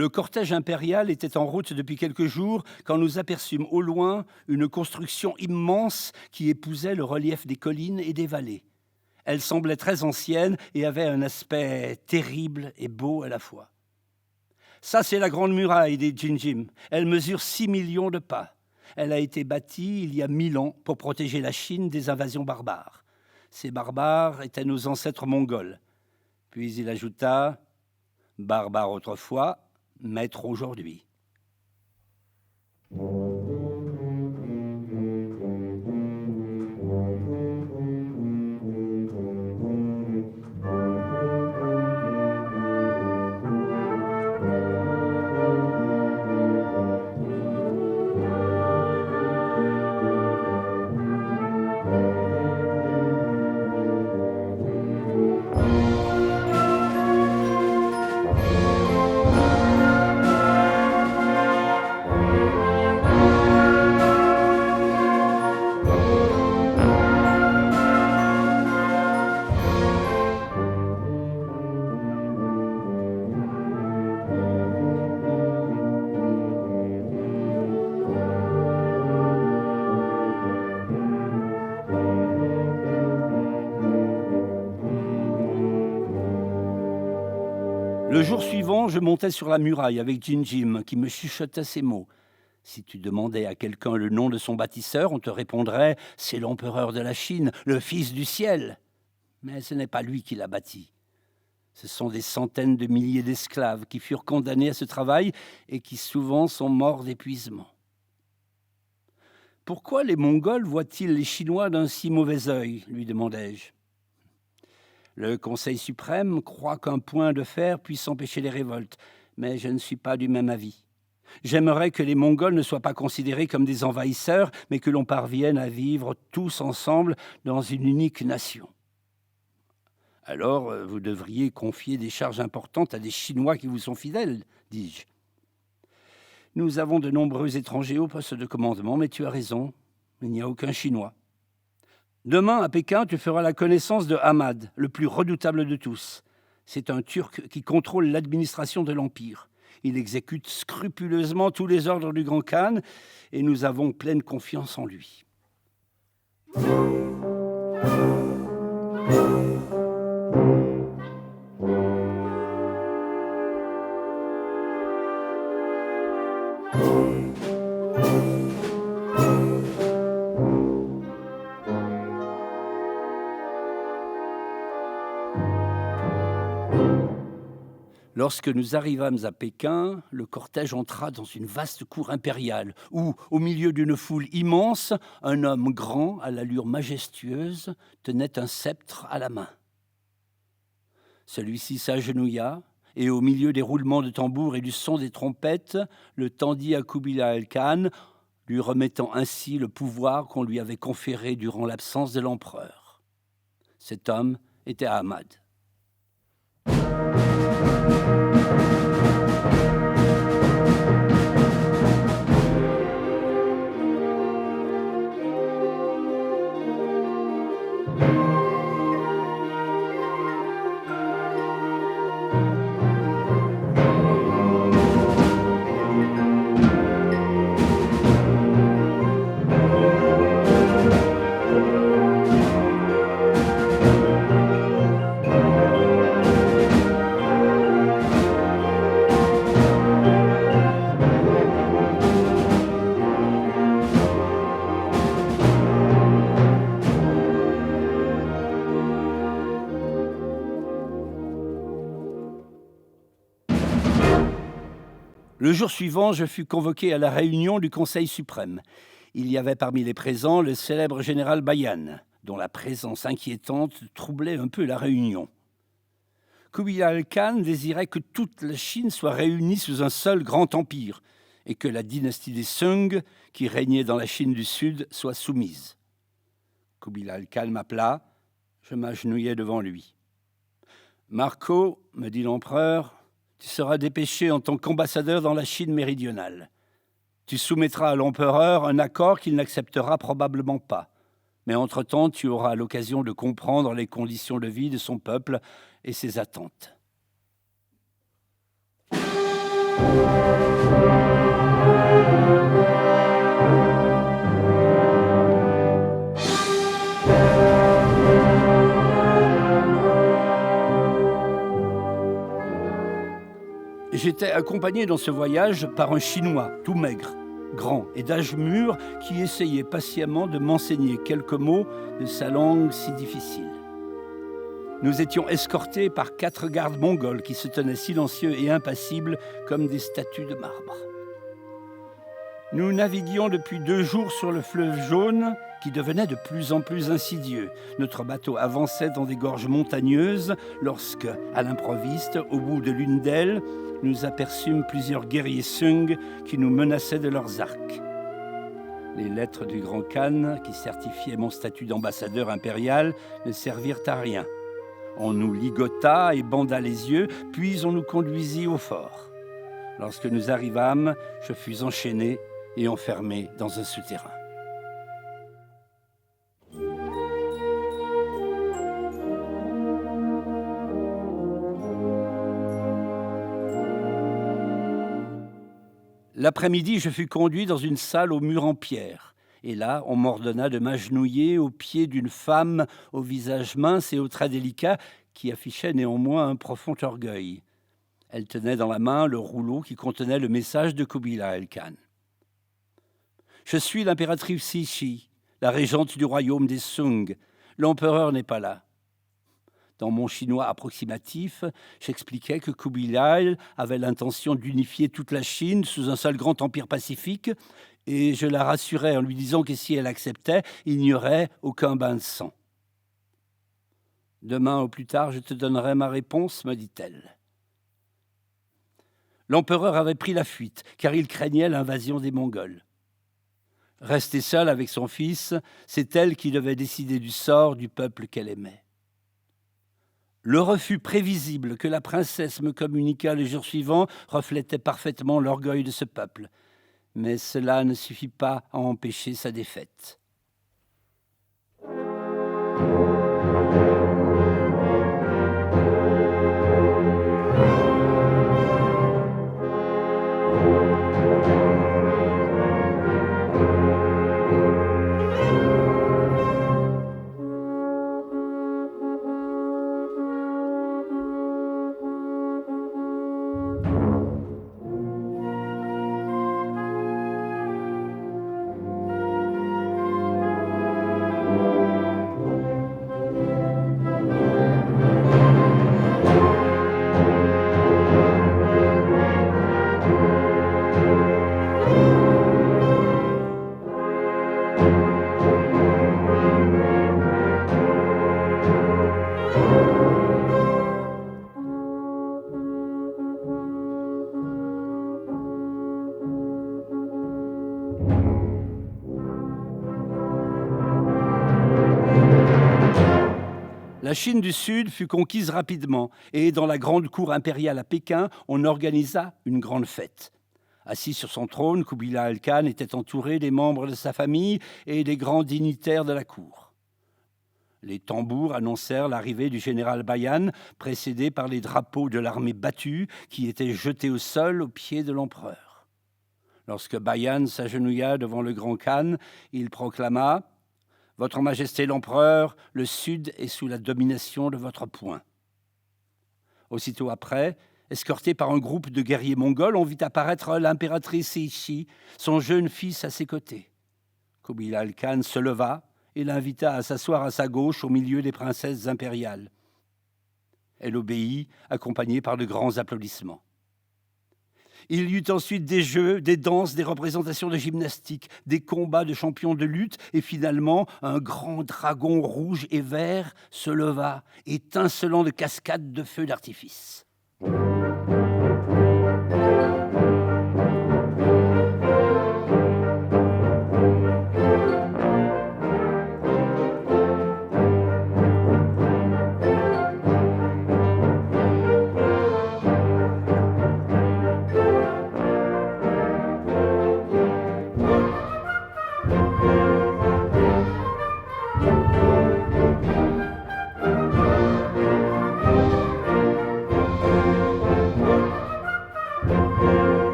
Le cortège impérial était en route depuis quelques jours quand nous aperçûmes au loin une construction immense qui épousait le relief des collines et des vallées. Elle semblait très ancienne et avait un aspect terrible et beau à la fois. « Ça, c'est la Grande Muraille, dit Jinjim. Elle mesure 6 millions de pas. Elle a été bâtie il y a 1000 ans pour protéger la Chine des invasions barbares. Ces barbares étaient nos ancêtres mongols. » Puis il ajouta « barbares autrefois, maîtres aujourd'hui. » Le jour suivant, je montais sur la muraille avec Jinjim, qui me chuchotait ces mots. Si tu demandais à quelqu'un le nom de son bâtisseur, on te répondrait « c'est l'empereur de la Chine, le fils du ciel ». Mais ce n'est pas lui qui l'a bâti. Ce sont des centaines de milliers d'esclaves qui furent condamnés à ce travail et qui souvent sont morts d'épuisement. « Pourquoi les Mongols voient-ils les Chinois d'un si mauvais œil ?» lui demandai-je. Le Conseil suprême croit qu'un point de fer puisse empêcher les révoltes, mais je ne suis pas du même avis. J'aimerais que les Mongols ne soient pas considérés comme des envahisseurs, mais que l'on parvienne à vivre tous ensemble dans une unique nation. Alors, vous devriez confier des charges importantes à des Chinois qui vous sont fidèles, dis-je. Nous avons de nombreux étrangers au poste de commandement, mais tu as raison, il n'y a aucun Chinois. Demain, à Pékin, tu feras la connaissance de Ahmad, le plus redoutable de tous. C'est un Turc qui contrôle l'administration de l'Empire. Il exécute scrupuleusement tous les ordres du Grand Khan et nous avons pleine confiance en lui. Lorsque nous arrivâmes à Pékin, le cortège entra dans une vaste cour impériale où, au milieu d'une foule immense, un homme grand, à l'allure majestueuse, tenait un sceptre à la main. Celui-ci s'agenouilla et, au milieu des roulements de tambour et du son des trompettes, le tendit à Kubilai Khan, lui remettant ainsi le pouvoir qu'on lui avait conféré durant l'absence de l'empereur. Cet homme était Ahmad. Le jour suivant, je fus convoqué à la réunion du Conseil suprême. Il y avait parmi les présents le célèbre général Bayan, dont la présence inquiétante troublait un peu la réunion. Kubilai Khan désirait que toute la Chine soit réunie sous un seul grand empire et que la dynastie des Sung, qui régnait dans la Chine du Sud, soit soumise. Kubilai Khan m'appela, je m'agenouillai devant lui. « Marco, me dit l'empereur, tu seras dépêché en tant qu'ambassadeur dans la Chine méridionale. Tu soumettras à l'empereur un accord qu'il n'acceptera probablement pas. Mais entre-temps, tu auras l'occasion de comprendre les conditions de vie de son peuple et ses attentes. » J'étais accompagné dans ce voyage par un Chinois, tout maigre, grand et d'âge mûr, qui essayait patiemment de m'enseigner quelques mots de sa langue si difficile. Nous étions escortés par 4 gardes mongols qui se tenaient silencieux et impassibles comme des statues de marbre. Nous naviguions depuis 2 jours sur le fleuve jaune qui devenait de plus en plus insidieux. Notre bateau avançait dans des gorges montagneuses lorsque, à l'improviste, au bout de l'une d'elles, nous aperçûmes plusieurs guerriers Sung qui nous menaçaient de leurs arcs. Les lettres du grand Khan, qui certifiaient mon statut d'ambassadeur impérial, ne servirent à rien. On nous ligota et banda les yeux, puis on nous conduisit au fort. Lorsque nous arrivâmes, je fus enchaîné et enfermé dans un souterrain. L'après-midi, je fus conduit dans une salle aux murs en pierre. Et là, on m'ordonna de m'agenouiller aux pieds d'une femme au visage mince et aux traits délicats qui affichait néanmoins un profond orgueil. Elle tenait dans la main le rouleau qui contenait le message de Kubilai Khan. « Je suis l'impératrice Cixi, la régente du royaume des Sung. L'empereur n'est pas là. » Dans mon chinois approximatif, j'expliquais que Kubilai avait l'intention d'unifier toute la Chine sous un seul grand empire pacifique, et je la rassurais en lui disant que si elle acceptait, il n'y aurait aucun bain de sang. « Demain au plus tard, je te donnerai ma réponse, me dit-elle. L'empereur avait pris la fuite, car il craignait l'invasion des Mongols. Restée seule avec son fils, c'est elle qui devait décider du sort du peuple qu'elle aimait. Le refus prévisible que la princesse me communiqua le jour suivant reflétait parfaitement l'orgueil de ce peuple. Mais cela ne suffit pas à empêcher sa défaite. La Chine du Sud fut conquise rapidement et dans la grande cour impériale à Pékin, on organisa une grande fête. Assis sur son trône, Kubilai Khan était entouré des membres de sa famille et des grands dignitaires de la cour. Les tambours annoncèrent l'arrivée du général Bayan, précédé par les drapeaux de l'armée battue qui étaient jetés au sol aux pieds de l'empereur. Lorsque Bayan s'agenouilla devant le grand Khan, il proclama « Votre Majesté l'Empereur, le Sud est sous la domination de votre poing. » Aussitôt après, escorté par un groupe de guerriers mongols, on vit apparaître l'impératrice Cixi, son jeune fils à ses côtés. Kubilai Khan se leva et l'invita à s'asseoir à sa gauche au milieu des princesses impériales. Elle obéit, accompagnée par de grands applaudissements. Il y eut ensuite des jeux, des danses, des représentations de gymnastique, des combats de champions de lutte, et finalement, un grand dragon rouge et vert se leva, étincelant de cascades de feux d'artifice.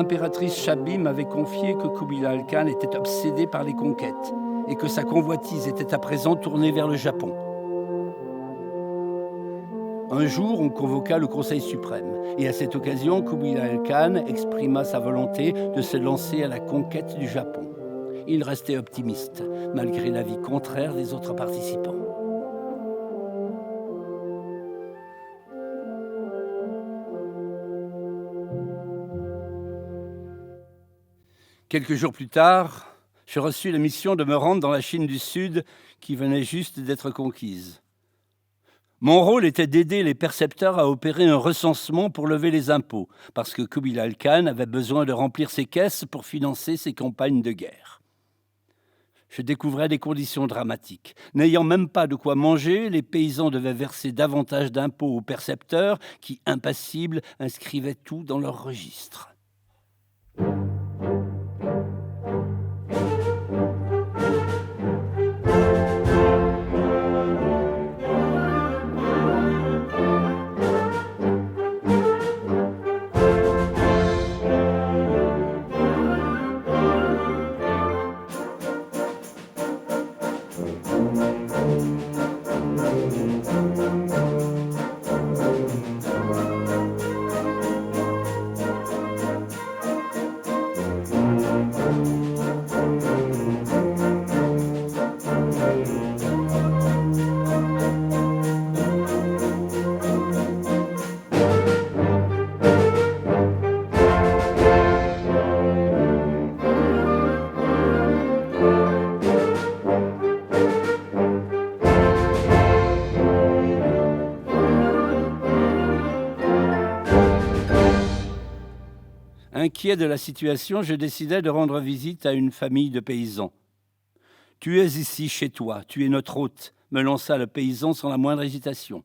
l'impératrice Chabi m'avait confié que Kubilai Khan était obsédé par les conquêtes et que sa convoitise était à présent tournée vers le Japon. Un jour, on convoqua le Conseil suprême et à cette occasion, Kubilai Khan exprima sa volonté de se lancer à la conquête du Japon. Il restait optimiste, malgré l'avis contraire des autres participants. Quelques jours plus tard, je reçus la mission de me rendre dans la Chine du Sud qui venait juste d'être conquise. Mon rôle était d'aider les percepteurs à opérer un recensement pour lever les impôts, parce que Kubilai Khan avait besoin de remplir ses caisses pour financer ses campagnes de guerre. Je découvrais des conditions dramatiques. N'ayant même pas de quoi manger, les paysans devaient verser davantage d'impôts aux percepteurs qui, impassibles, inscrivaient tout dans leur registre. Inquiet de la situation, je décidai de rendre visite à une famille de paysans. « Tu es ici chez toi, tu es notre hôte », me lança le paysan sans la moindre hésitation.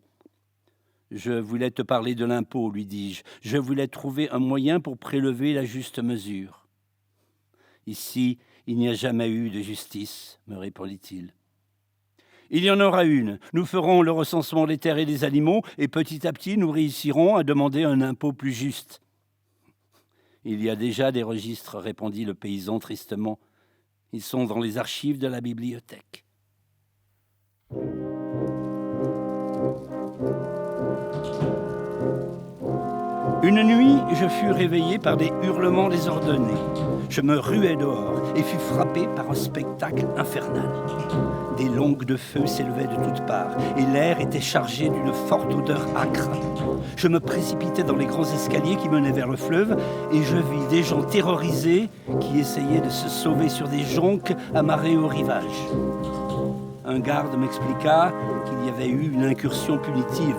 « Je voulais te parler de l'impôt, lui dis-je. Je voulais trouver un moyen pour prélever la juste mesure. »« Ici, il n'y a jamais eu de justice, » me répondit-il. « Il y en aura une. Nous ferons le recensement des terres et des animaux et petit à petit, nous réussirons à demander un impôt plus juste. » « Il y a déjà des registres, » répondit le paysan tristement. « Ils sont dans les archives de la bibliothèque. » Une nuit, je fus réveillé par des hurlements désordonnés. Je me ruai dehors et fus frappé par un spectacle infernal. Des langues de feu s'élevaient de toutes parts et l'air était chargé d'une forte odeur âcre. Je me précipitai dans les grands escaliers qui menaient vers le fleuve et je vis des gens terrorisés qui essayaient de se sauver sur des jonques amarrées au rivage. Un garde m'expliqua qu'il y avait eu une incursion punitive.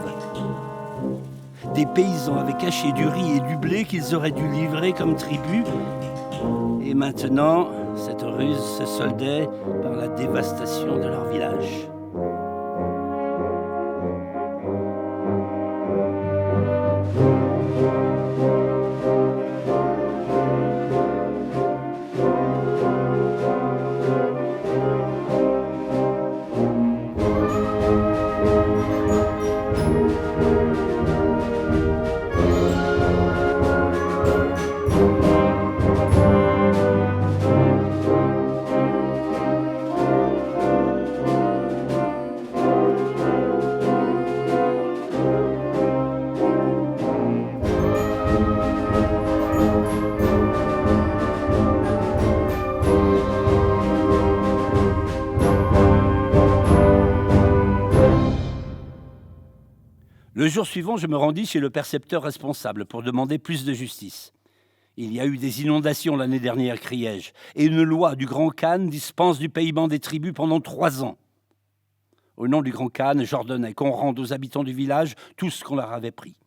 Des paysans avaient caché du riz et du blé qu'ils auraient dû livrer comme tribut. Et maintenant, cette ruse se soldait par la dévastation de leur village. Le jour suivant, je me rendis chez le percepteur responsable pour demander plus de justice. « Il y a eu des inondations l'année dernière, criai-je, et une loi du Grand Khan dispense du paiement des tribus pendant 3 ans. Au nom du Grand Khan, j'ordonnais qu'on rende aux habitants du village tout ce qu'on leur avait pris. »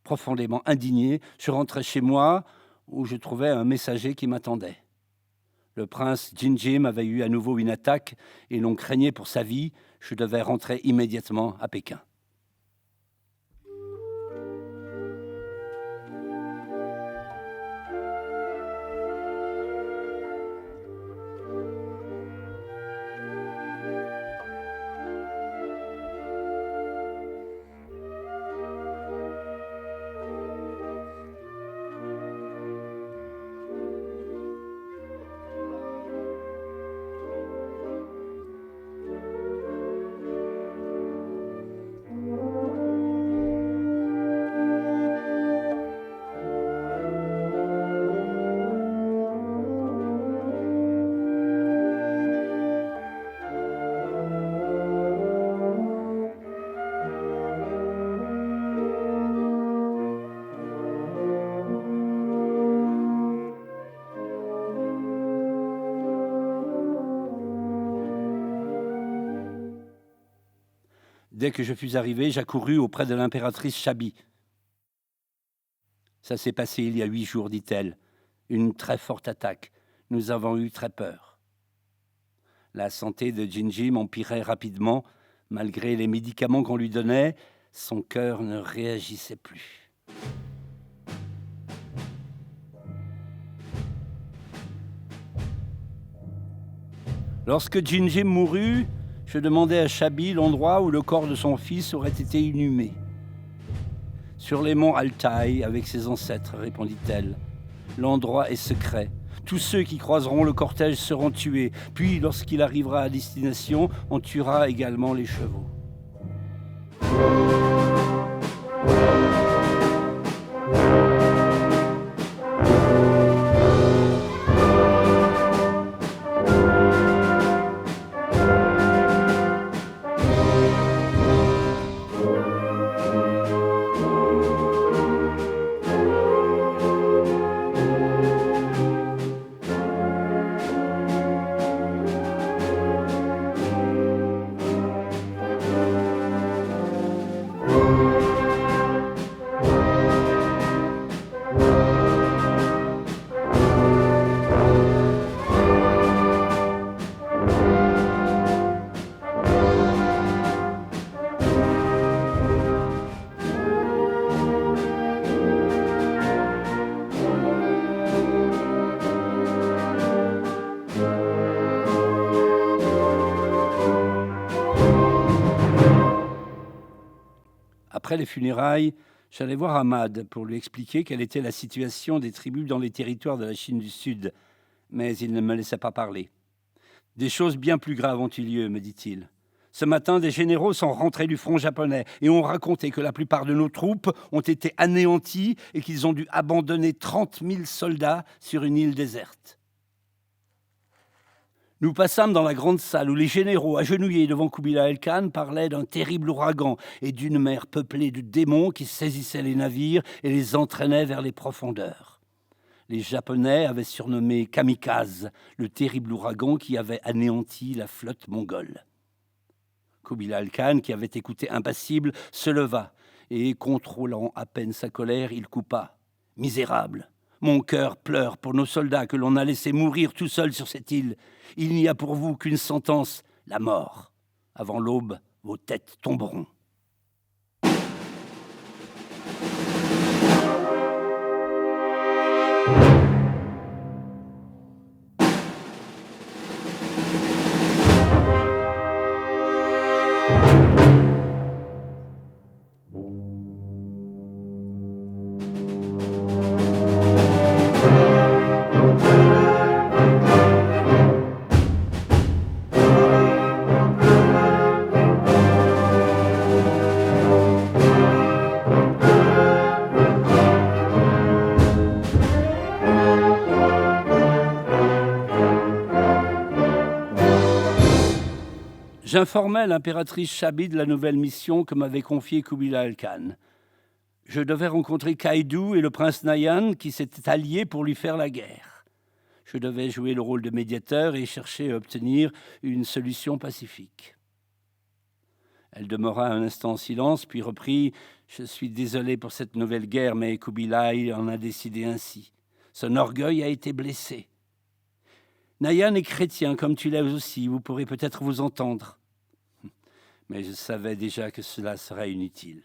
Profondément indigné, je rentrai chez moi où je trouvais un messager qui m'attendait. Le prince Jinjim avait eu à nouveau une attaque et l'on craignait pour sa vie. Je devais rentrer immédiatement à Pékin. Dès que je fus arrivé, j'accourus auprès de l'impératrice Chabi. « Ça s'est passé il y a 8 jours, dit-elle. Une très forte attaque. Nous avons eu très peur. » La santé de Jinjim empirait rapidement. Malgré les médicaments qu'on lui donnait, son cœur ne réagissait plus. Lorsque Jinjim mourut, je demandai à Chabi l'endroit où le corps de son fils aurait été inhumé. « Sur les monts Altaï, avec ses ancêtres, répondit-elle. L'endroit est secret. Tous ceux qui croiseront le cortège seront tués. Puis, lorsqu'il arrivera à destination, on tuera également les chevaux. » Après les funérailles, j'allais voir Ahmad pour lui expliquer quelle était la situation des tribus dans les territoires de la Chine du Sud. Mais il ne me laissait pas parler. « Des choses bien plus graves ont eu lieu, me dit-il. Ce matin, des généraux sont rentrés du front japonais et ont raconté que la plupart de nos troupes ont été anéanties et qu'ils ont dû abandonner 30 000 soldats sur une île déserte. Nous passâmes dans la grande salle où les généraux, agenouillés devant Kubilai Khan, parlaient d'un terrible ouragan et d'une mer peuplée de démons qui saisissaient les navires et les entraînaient vers les profondeurs. Les Japonais avaient surnommé Kamikaze le terrible ouragan qui avait anéanti la flotte mongole. Kubilai Khan, qui avait écouté impassible, se leva et, contrôlant à peine sa colère, il coupa. « Misérable ! Mon cœur pleure pour nos soldats que l'on a laissés mourir tout seuls sur cette île. Il n'y a pour vous qu'une sentence, la mort. Avant l'aube, vos têtes tomberont. » J'informai l'impératrice Chabi de la nouvelle mission que m'avait confiée Kubilai Khan. Je devais rencontrer Kaidu et le prince Nayan qui s'étaient alliés pour lui faire la guerre. Je devais jouer le rôle de médiateur et chercher à obtenir une solution pacifique. Elle demeura un instant en silence, puis reprit « Je suis désolé pour cette nouvelle guerre, mais Kubilai en a décidé ainsi. Son orgueil a été blessé. Nayan est chrétien, comme tu l'es aussi, vous pourrez peut-être vous entendre. » Mais je savais déjà que cela serait inutile.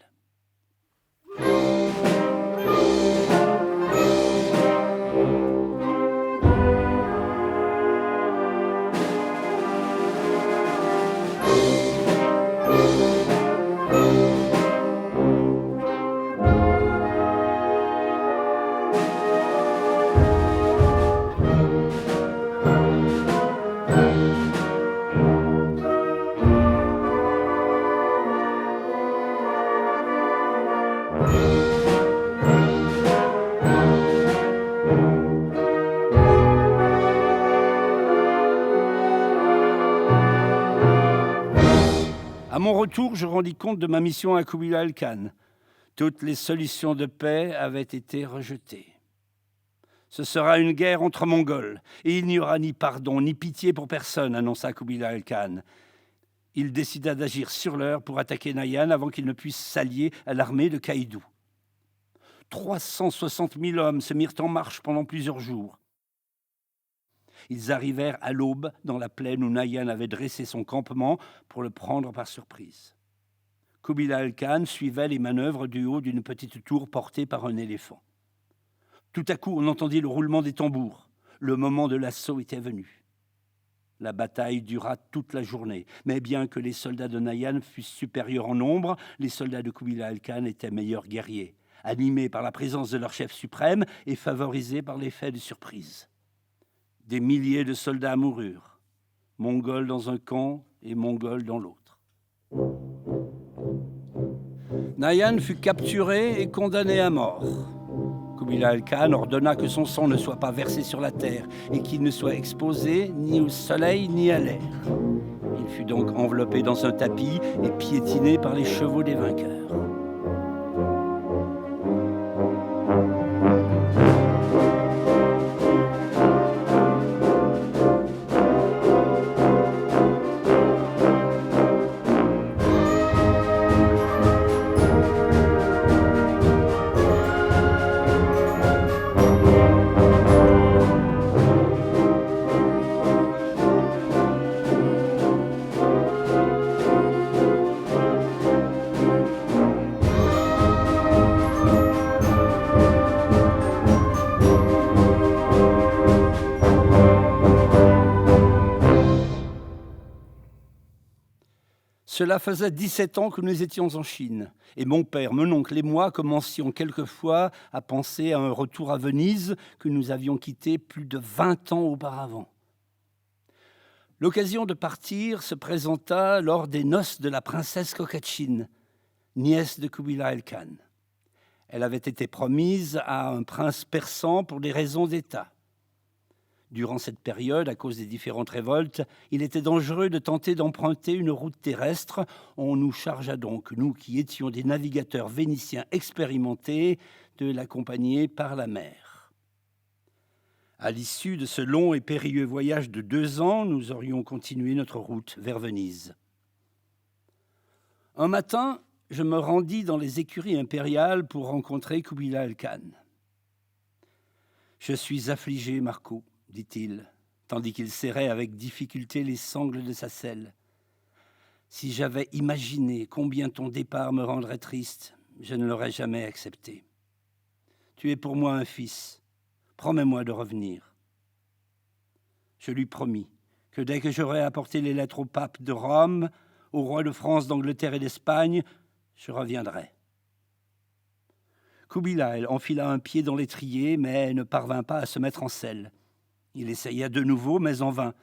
À mon retour, je rendis compte de ma mission à Kubilai Khan. Toutes les solutions de paix avaient été rejetées. Ce sera une guerre entre Mongols, et il n'y aura ni pardon ni pitié pour personne, annonça Kubilai Khan. Il décida d'agir sur l'heure pour attaquer Nayan avant qu'il ne puisse s'allier à l'armée de Caïdou. 360 000 hommes se mirent en marche pendant plusieurs jours. Ils arrivèrent à l'aube dans la plaine où Nayan avait dressé son campement pour le prendre par surprise. Kubilai Khan suivait les manœuvres du haut d'une petite tour portée par un éléphant. Tout à coup, on entendit le roulement des tambours. Le moment de l'assaut était venu. La bataille dura toute la journée, mais bien que les soldats de Nayan fussent supérieurs en nombre, les soldats de Kubilai Khan étaient meilleurs guerriers, animés par la présence de leur chef suprême et favorisés par l'effet de surprise. Des milliers de soldats moururent, Mongols dans un camp et Mongols dans l'autre. Nayan fut capturé et condamné à mort. Kubilai Khan ordonna que son sang ne soit pas versé sur la terre et qu'il ne soit exposé ni au soleil ni à l'air. Il fut donc enveloppé dans un tapis et piétiné par les chevaux des vainqueurs. Cela faisait 17 ans que nous étions en Chine, et mon père, mon oncle et moi commencions quelquefois à penser à un retour à Venise que nous avions quitté plus de 20 ans auparavant. L'occasion de partir se présenta lors des noces de la princesse Kokachin, nièce de Kubilai Khan. Elle avait été promise à un prince persan pour des raisons d'État. Durant cette période, à cause des différentes révoltes, il était dangereux de tenter d'emprunter une route terrestre. On nous chargea donc, nous qui étions des navigateurs vénitiens expérimentés, de l'accompagner par la mer. À l'issue de ce long et périlleux voyage de 2 ans, nous aurions continué notre route vers Venise. Un matin, je me rendis dans les écuries impériales pour rencontrer Kubilai Khan. « Je suis affligé, Marco, dit-il, tandis qu'il serrait avec difficulté les sangles de sa selle. Si j'avais imaginé combien ton départ me rendrait triste, je ne l'aurais jamais accepté. Tu es pour moi un fils. Promets-moi de revenir. Je lui promis que dès que j'aurais apporté les lettres au pape de Rome, aux rois de France, d'Angleterre et d'Espagne, je reviendrai. Kubilai enfila un pied dans l'étrier, mais ne parvint pas à se mettre en selle. Il essaya de nouveau, mais en vain.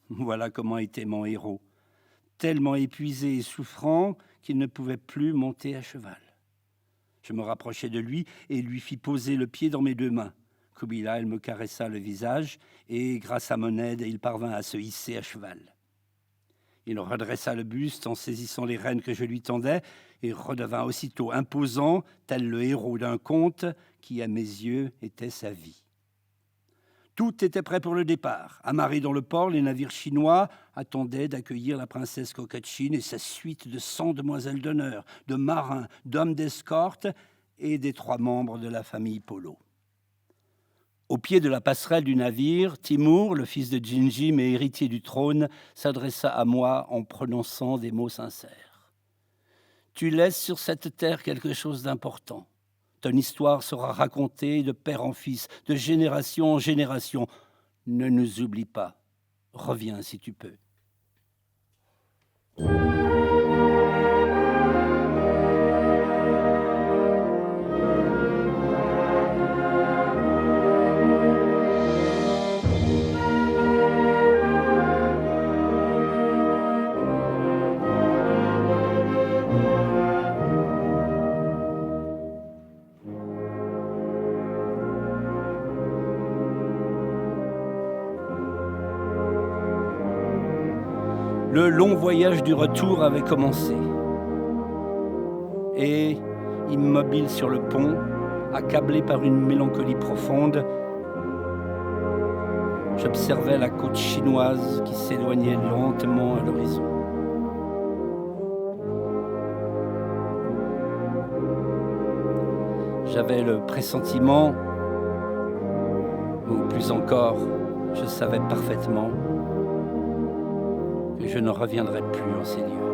Voilà comment était mon héros, tellement épuisé et souffrant qu'il ne pouvait plus monter à cheval. Je me rapprochai de lui et lui fis poser le pied dans mes 2 mains. Kubilai me caressa le visage et, grâce à mon aide, il parvint à se hisser à cheval. Il redressa le buste en saisissant les rênes que je lui tendais et redevint aussitôt imposant, tel le héros d'un conte qui, à mes yeux, était sa vie. Tout était prêt pour le départ. Amarrés dans le port, les navires chinois attendaient d'accueillir la princesse Kokachin et sa suite de 100 demoiselles d'honneur, de marins, d'hommes d'escorte et des 3 membres de la famille Polo. Au pied de la passerelle du navire, Timur, le fils de Jinjim et héritier du trône, s'adressa à moi en prononçant des mots sincères. « Tu laisses sur cette terre quelque chose d'important. Ton histoire sera racontée de père en fils, de génération en génération. Ne nous oublie pas. Reviens si tu peux. » Le long voyage du retour avait commencé. Et, immobile sur le pont, accablé par une mélancolie profonde, j'observais la côte chinoise qui s'éloignait lentement à l'horizon. J'avais le pressentiment, ou plus encore, je savais parfaitement que je ne reviendrais plus en ces lieux.